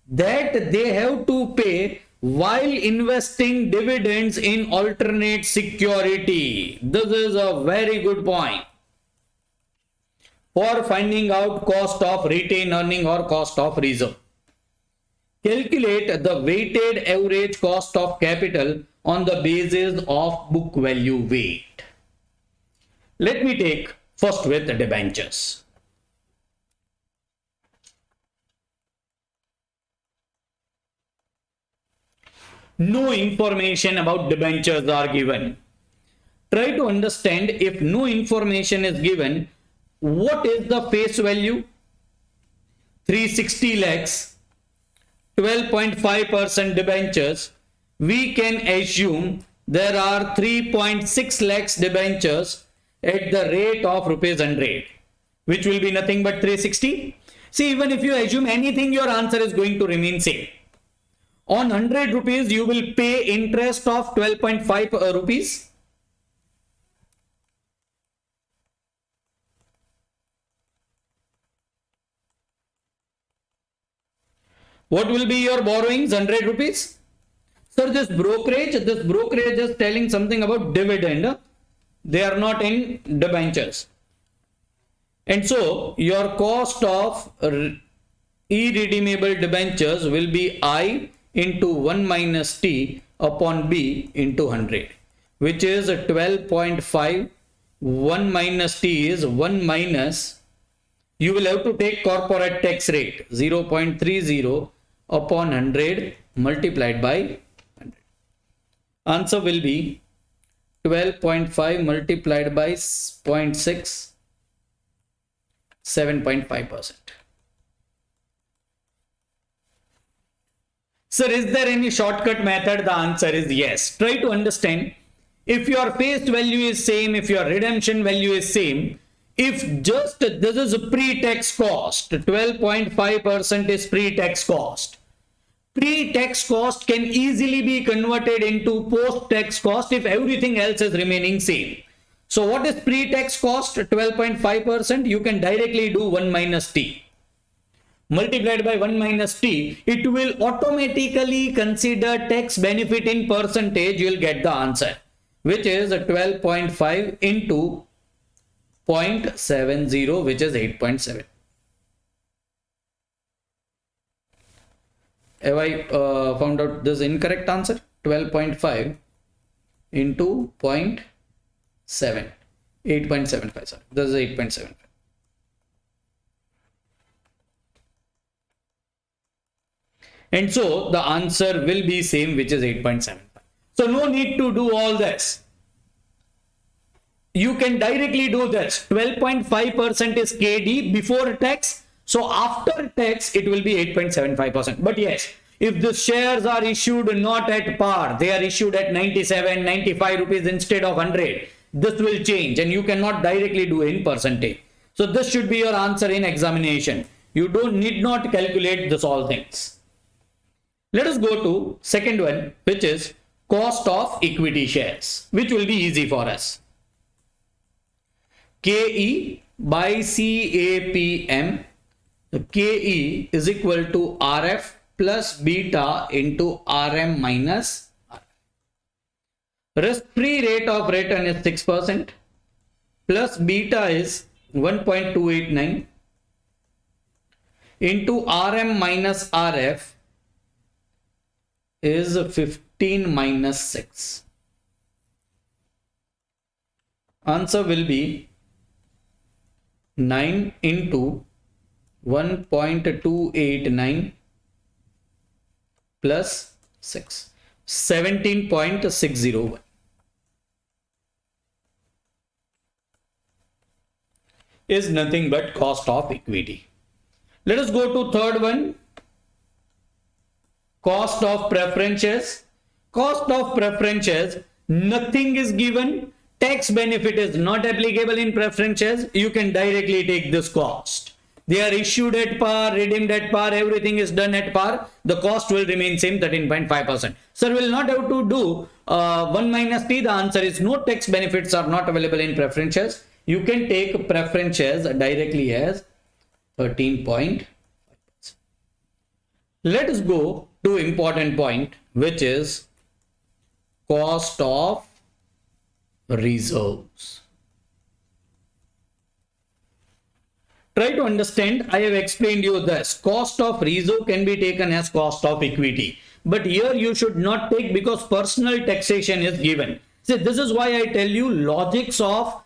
that they have to pay while investing dividends in alternate security. This is a very good point for finding out cost of retained earning or cost of reserve. Calculate the weighted average cost of capital on the basis of book value weight. Let me take first with the debentures. No information about debentures are given. Try to understand, if no information is given, what is the face value? 360 lakhs, 12.5% debentures. We can assume there are 3.6 lakhs debentures at the rate of rupees 100, which will be nothing but 360. See, even if you assume anything, your answer is going to remain same. On 100 rupees, you will pay interest of 12.5 rupees. What will be your borrowings? 100 rupees. Sir, this brokerage is telling something about dividend. They are not in debentures. And so your cost of irredeemable debentures will be I into 1 minus T upon B into 100, which is 12.5. 1 minus T is 1 minus, you will have to take corporate tax rate 0.30 upon 100 multiplied by 100. Answer will be 12.5 multiplied by 0.6, 7.5%. Sir, is there any shortcut method? The answer is yes. Try to understand. If your face value is same, if your redemption value is same, if just this is a pre-tax cost, 12.5% is pre-tax cost. Pre-tax cost can easily be converted into post-tax cost if everything else is remaining same. So what is pre-tax cost? 12.5%. You can directly do 1 minus T. Multiplied by 1 minus T, it will automatically consider tax benefit in percentage. You will get the answer, which is 12.5 into 0.70, which is 8.7. Have I found out this incorrect answer? 12.5 into 0.7, 8.75. Sorry, this is 8.75. And so the answer will be same, which is 8.75. So no need to do all this. You can directly do this. 12.5% is KD before tax. So after tax, it will be 8.75%. But yes, if the shares are issued not at par, they are issued at 97, 95 rupees instead of 100. this will change and you cannot directly do in percentage. So this should be your answer in examination. You need not calculate this all things. Let us go to second one, which is cost of equity shares, which will be easy for us. KE by CAPM. KE is equal to RF plus beta into RM minus RF. Risk-free rate of return is 6% plus beta is 1.289 into RM minus RF is 15 minus 6. Answer will be 9 into 1.289 plus 6, 17.601. Is nothing but cost of equity. Let us go to third one. Cost of preferences. Cost of preferences, nothing is given. Tax benefit is not applicable in preferences. You can directly take this cost. They are issued at par, redeemed at par, everything is done at par. The cost will remain same, 13.5%. Sir, will not have to do 1 minus T. The answer is no, tax benefits are not available in preferences. You can take preferences directly as 13.5%. Let us go to important point, which is cost of reserves. Try to understand. I have explained you this. Cost of reserve can be taken as cost of equity, but here you should not take because personal taxation is given. See, this is why I tell you logics of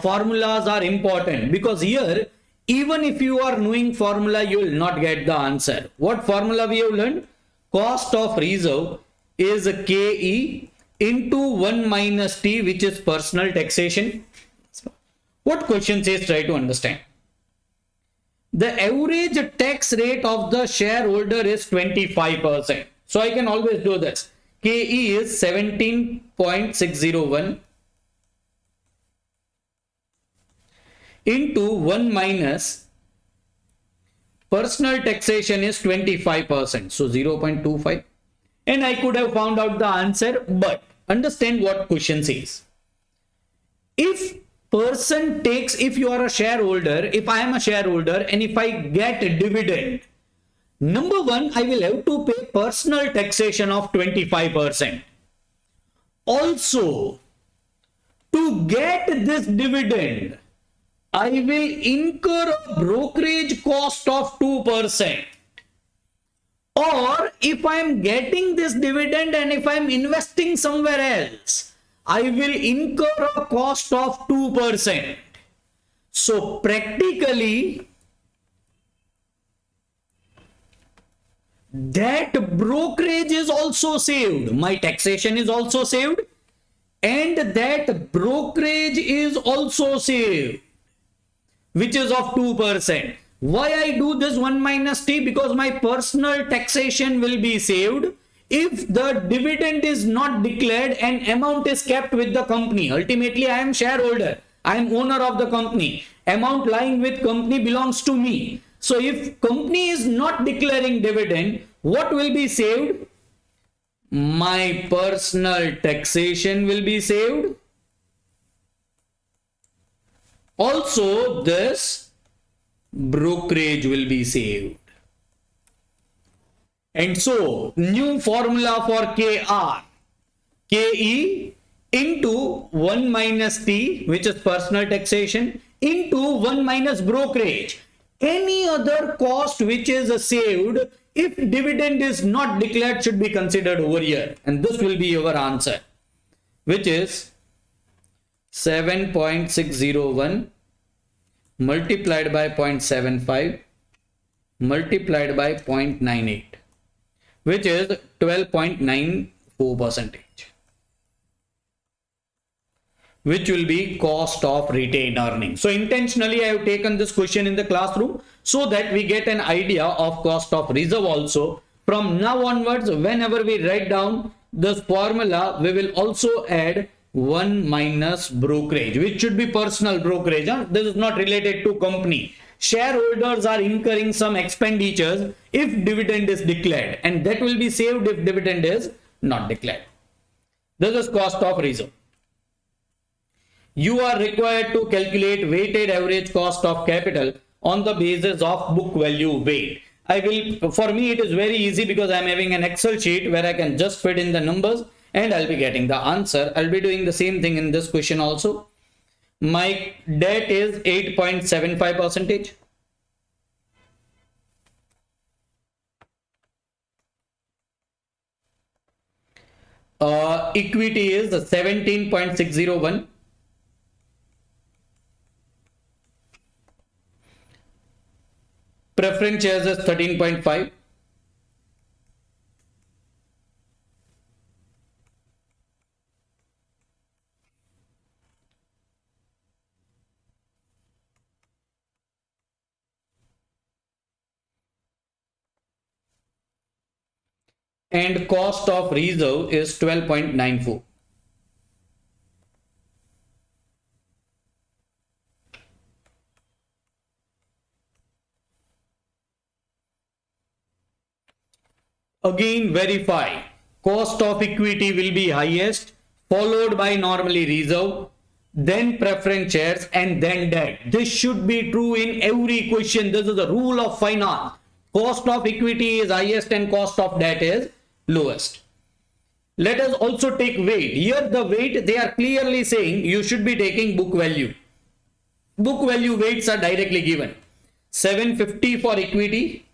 formulas are important, because here even if you are knowing formula, you will not get the answer. What formula we have learned? Cost of reserve is KE into 1 minus T, which is personal taxation. What question says? Try to understand. The average tax rate of the shareholder is 25%. So I can always do this. KE is 17.601 into 1 minus personal taxation is 25%. So 0.25. And I could have found out the answer, but understand what question says. If person takes, if you are a shareholder, if I am a shareholder and if I get a dividend, number one, I will have to pay personal taxation of 25%. Also, to get this dividend, I will incur a brokerage cost of 2%. Or if I am getting this dividend and if I am investing somewhere else, I will incur a cost of 2%. So practically, that brokerage is also saved. My taxation is also saved, and that brokerage is also saved, which is of 2%. Why I do this 1 minus T? Because my personal taxation will be saved if the dividend is not declared and amount is kept with the company. Ultimately, I am shareholder. I am owner of the company. Amount lying with company belongs to me. So if company is not declaring dividend, what will be saved? My personal taxation will be saved. Also, this brokerage will be saved. And so, new formula for KR, KE into 1 minus T, which is personal taxation, into 1 minus brokerage. Any other cost which is saved, if dividend is not declared, should be considered over here. And this will be your answer, which is 7.601 multiplied by 0.75 multiplied by 0.98, which is 12.94%, which will be cost of retained earnings. So intentionally I have taken this question in the classroom so that we get an idea of cost of reserve also. From now onwards, whenever we write down this formula, we will also add 1 minus brokerage, which should be personal brokerage. Huh? This is not related to company. Shareholders are incurring some expenditures if dividend is declared, and that will be saved if dividend is not declared. This is cost of reserve. You are required to calculate weighted average cost of capital on the basis of book value weight. For me, it is very easy because I'm having an Excel sheet where I can just fit in the numbers and I'll be getting the answer. I'll be doing the same thing in this question also. My debt is 8.75%. Equity is 17.601. Preference shares is 13.5. And cost of reserve is 12.94. Again, verify. Cost of equity will be highest, followed by normally reserve, then preference shares, and then debt. This should be true in every question. This is the rule of finance. Cost of equity is highest and cost of debt is lowest. Let us also take weight. Here the weight, they are clearly saying you should be taking book value. Book value weights are directly given. 750 for equity,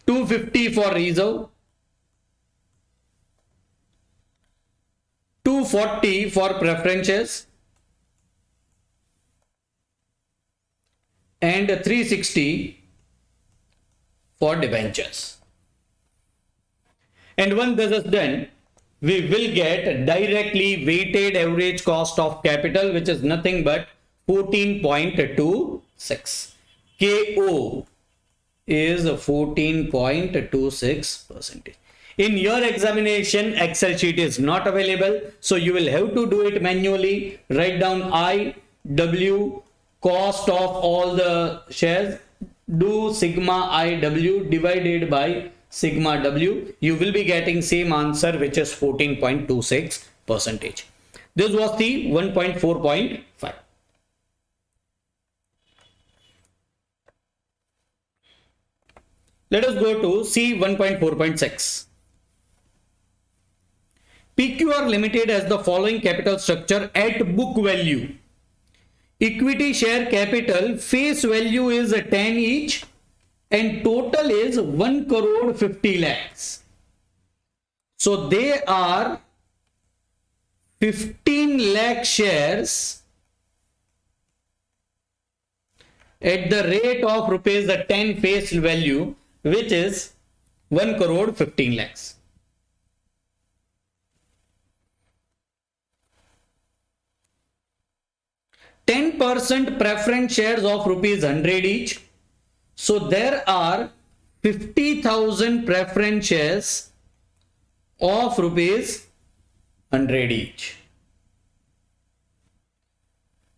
250 for reserve, 240 for preferences, and 360 for debentures. And when this is done, we will get directly weighted average cost of capital, which is nothing but 14.26. KO is 14.26%. In your examination, Excel sheet is not available, so you will have to do it manually. Write down I, W, cost of all the shares, do sigma IW divided by sigma W. You will be getting same answer, which is 14.26%. This was the 1.4.5. Let us go to C 1.4.6. PQR Limited has the following capital structure at book value. Equity share capital face value is 10 each and total is 1 crore 50 lakhs. So they are 15 lakh shares at the rate of rupees 10 face value, which is 1 crore 15 lakhs. %, preference shares of rupees 100 each. So there are 50,000 preference shares of rupees 100 each.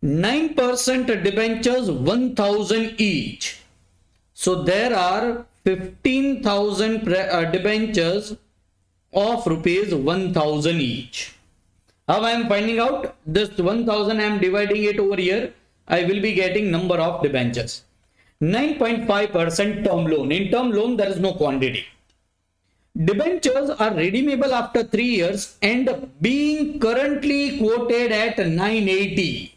9% debentures 1,000 each. So there are 15,000 debentures of rupees 1,000 each. How I am finding out? This 1,000 I am dividing it over here. I will be getting number of debentures. 9.5% term loan. In term loan there is no quantity. Debentures are redeemable after 3 years and being currently quoted at 980.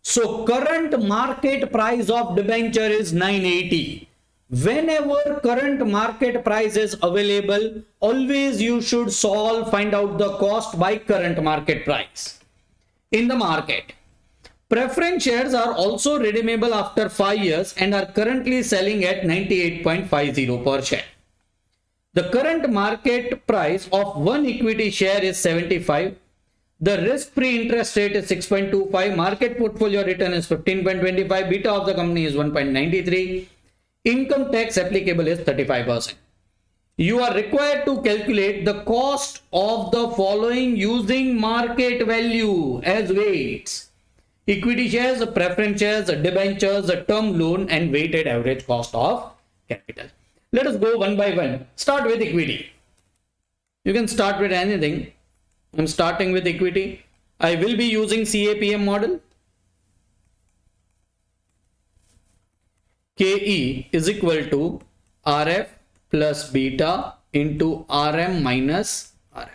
So current market price of debenture is 980. Whenever current market price is available, always you should find out the cost by current market price in the market. Preference shares are also redeemable after 5 years and are currently selling at 98.50 per share. The current market price of one equity share is 75. The risk-free interest rate is 6.25. Market portfolio return is 15.25. Beta of the company is 1.93. Income tax applicable is 35%. You are required to calculate the cost of the following using market value as weights: equity shares, preference shares, debentures, term loan, and weighted average cost of capital. Let us go one by one. Start with equity. You can start with anything. I'm starting with equity. I will be using CAPM model. KE is equal to RF plus beta into RM minus RF.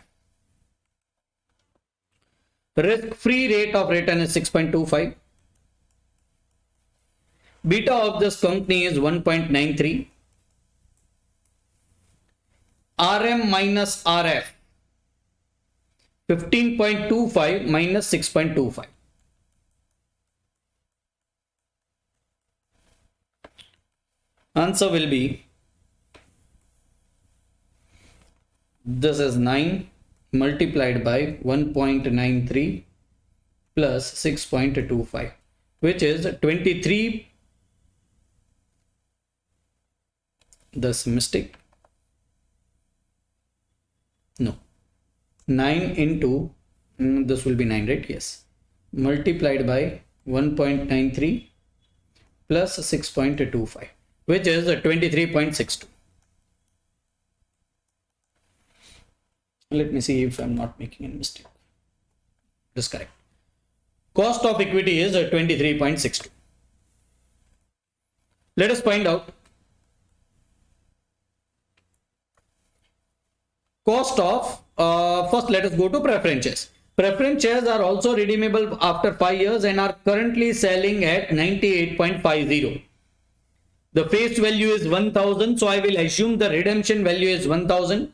Risk-free rate of return is 6.25. Beta of this company is 1.93. RM minus RF 15.25 minus 6.25. Answer will be, this is 9 multiplied by 1.93 plus 6.25, which is 23. This mistake. No. 9 into, this will be 9, right? Yes. Multiplied by 1.93 plus 6.25, which is 23.62. Let me see if I'm not making any mistake. This is correct. Cost of equity is 23.62. Let us find out cost of, first let us go to preference shares. Preference shares are also redeemable after 5 years and are currently selling at 98.50. The face value is 1000, so I will assume the redemption value is 1000.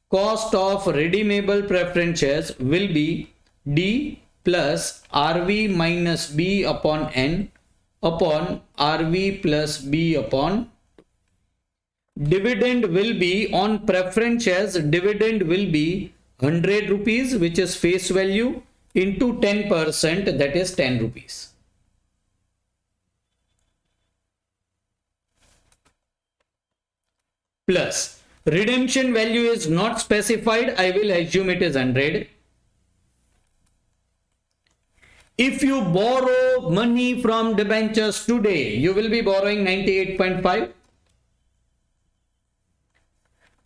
Cost of redeemable preference shares will be D plus RV minus B upon N upon RV plus B upon. Dividend will be on preference shares, dividend will be 100 rupees, which is face value, into 10%, that is 10 rupees. Plus redemption value is not specified, I will assume it is 100. If you borrow money from debentures today, you will be borrowing 98.5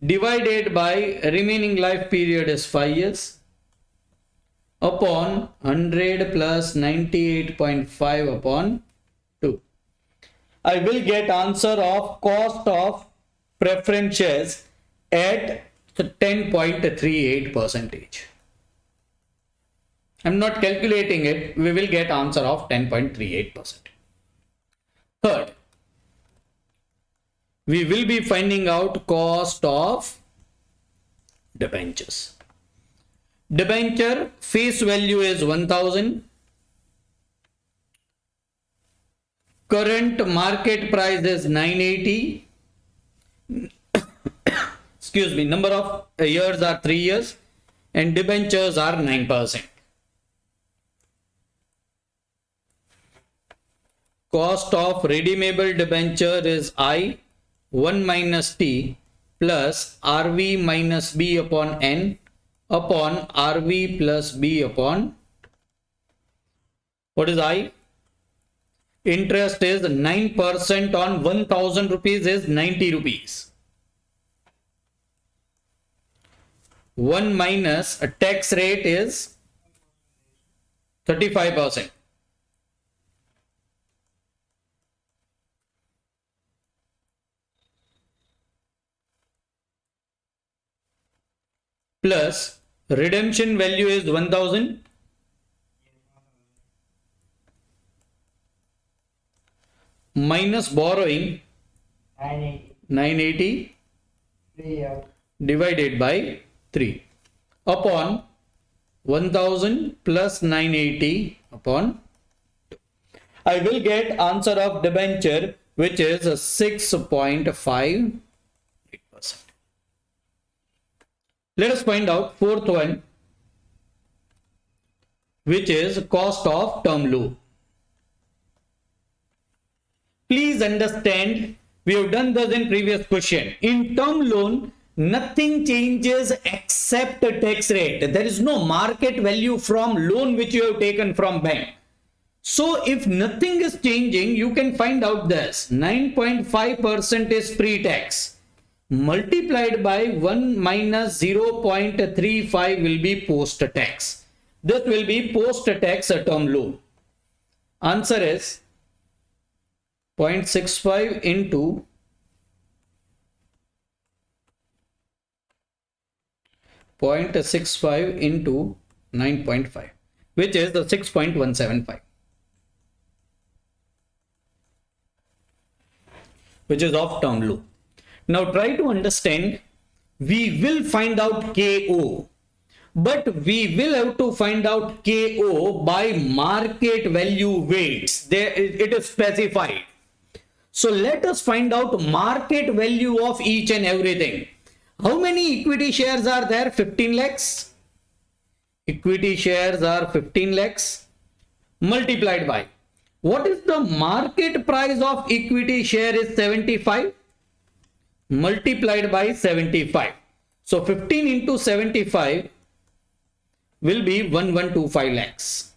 divided by remaining life period is 5 years upon 100 plus 98.5 upon 2. I will get answer of cost of preference shares at 10.38 percentage. I'm not calculating it. We will get answer of 10.38%. Third, we will be finding out cost of debentures. Debenture face value is 1000. Current market price is 980. Excuse me, number of years are 3 years and debentures are 9%. Cost of redeemable debenture is I 1 minus T plus RV minus B upon N upon RV plus B upon. What is I? Interest is 9% on 1000 rupees is 90 rupees. 1 minus a tax rate is 35%. Plus redemption value is 1000 minus borrowing 980 divided by 3 upon 1000 plus 980 upon 2. I will get answer of debenture, which is 6.58%. Let us find out fourth one, which is cost of term loan. Please understand We have done this in previous question. In term loan, nothing changes except the tax rate. There is no market value from loan which you have taken from bank. So if nothing is changing, you can find out this. 9.5% is pre-tax. Multiplied by 1 minus 0.35 will be post-tax. This will be post-tax term loan. Answer is 0.65 into 0.65 into 9.5, which is the 6.175, which is of term loan. Now try to understand. We will find out KO, but we will have to find out KO by market value weights. There it is specified. So let us find out market value of each and everything. How many equity shares are there? 15 lakhs. Equity shares are 15 lakhs multiplied by, what is the market price of equity share is 75 multiplied by 75. So 15 into 75 will be 1125 lakhs.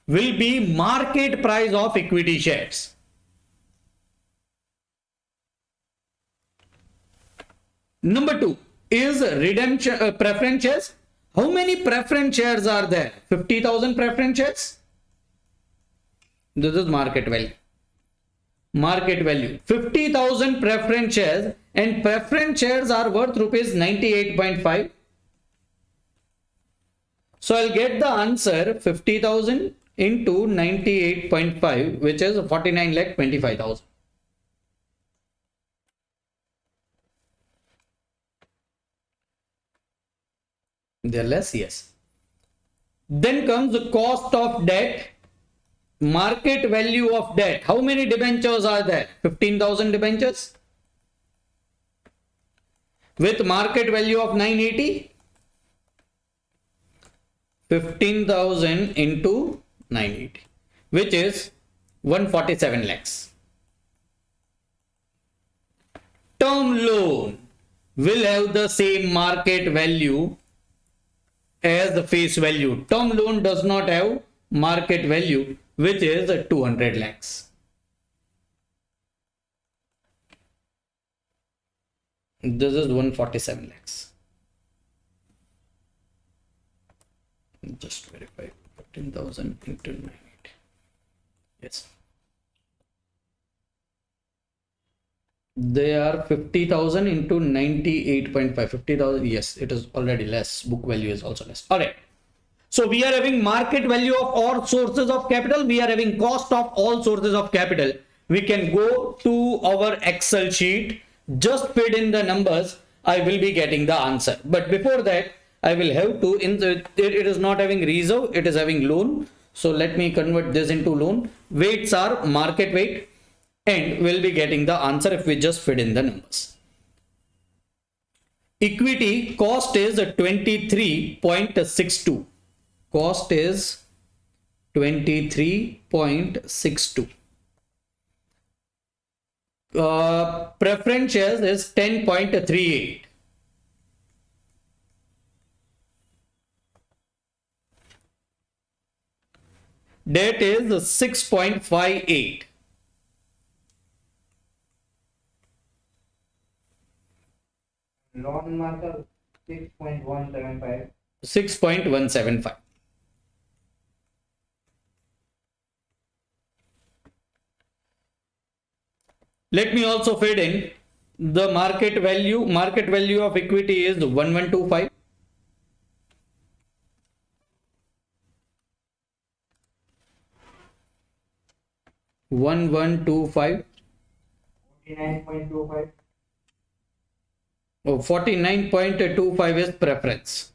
Will be market price of equity shares. Number 2 is redemption preference shares. How many preference shares are there? 50,000 preference shares. This is market value. Market value 50,000 preference shares, and preference shares are worth rupees 98.5. So I'll get the answer 50,000 into 98.5, which is 49,25,000. They're less, yes. Then comes the cost of debt, market value of debt. How many debentures are there? 15,000 debentures with market value of 980. 15,000 into 980, which is 147 lakhs. Term loan will have the same market value as the face value. Term loan does not have market value, which is 200 lakhs. This is 147 lakhs. Just verify. 15,000 into 980. Yes. They are 50,000 into 98.5. 50,000. Yes, it is already less. Book value is also less. All right. So we are having market value of all sources of capital. We are having cost of all sources of capital. We can go to our Excel sheet, just feed in the numbers. I will be getting the answer. But before that, I will have to, it is not having reserve, it is having loan. So let me convert this into loan. Weights are market weight, and we'll be getting the answer if we just feed in the numbers. Equity cost is 23.62. Cost is 23.62. Preference shares is 10.38. Debt is 6.58. Loan marker 6.175. 6.175. Let me also feed in the market value. Market value of equity is 1125. 1125. 49.25. Oh, 49.25 is preference.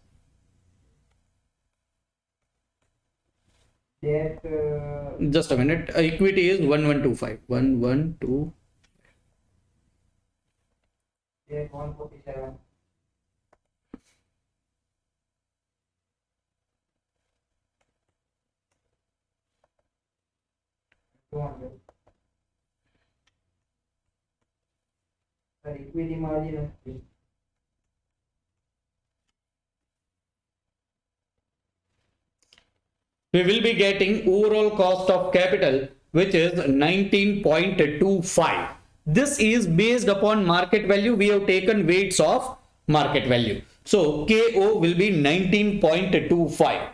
Debt Just a minute. Equity is 1125. 112. debt 147. $200. equity margin of we will be getting overall cost of capital, which is 19.25. This is based upon market value. We have taken weights of market value. So KO will be 19.25.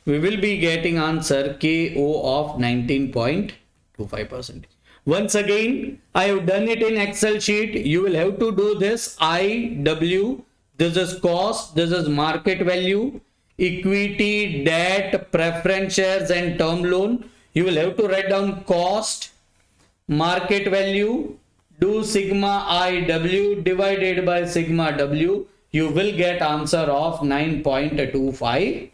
We will be getting answer KO of 19.25%. Once again, I have done it in Excel sheet. You will have to do this IW. This is cost, this is market value, equity, debt, preference shares and term loan. You will have to write down cost, market value, do sigma IW divided by sigma W. You will get answer of 9.25%.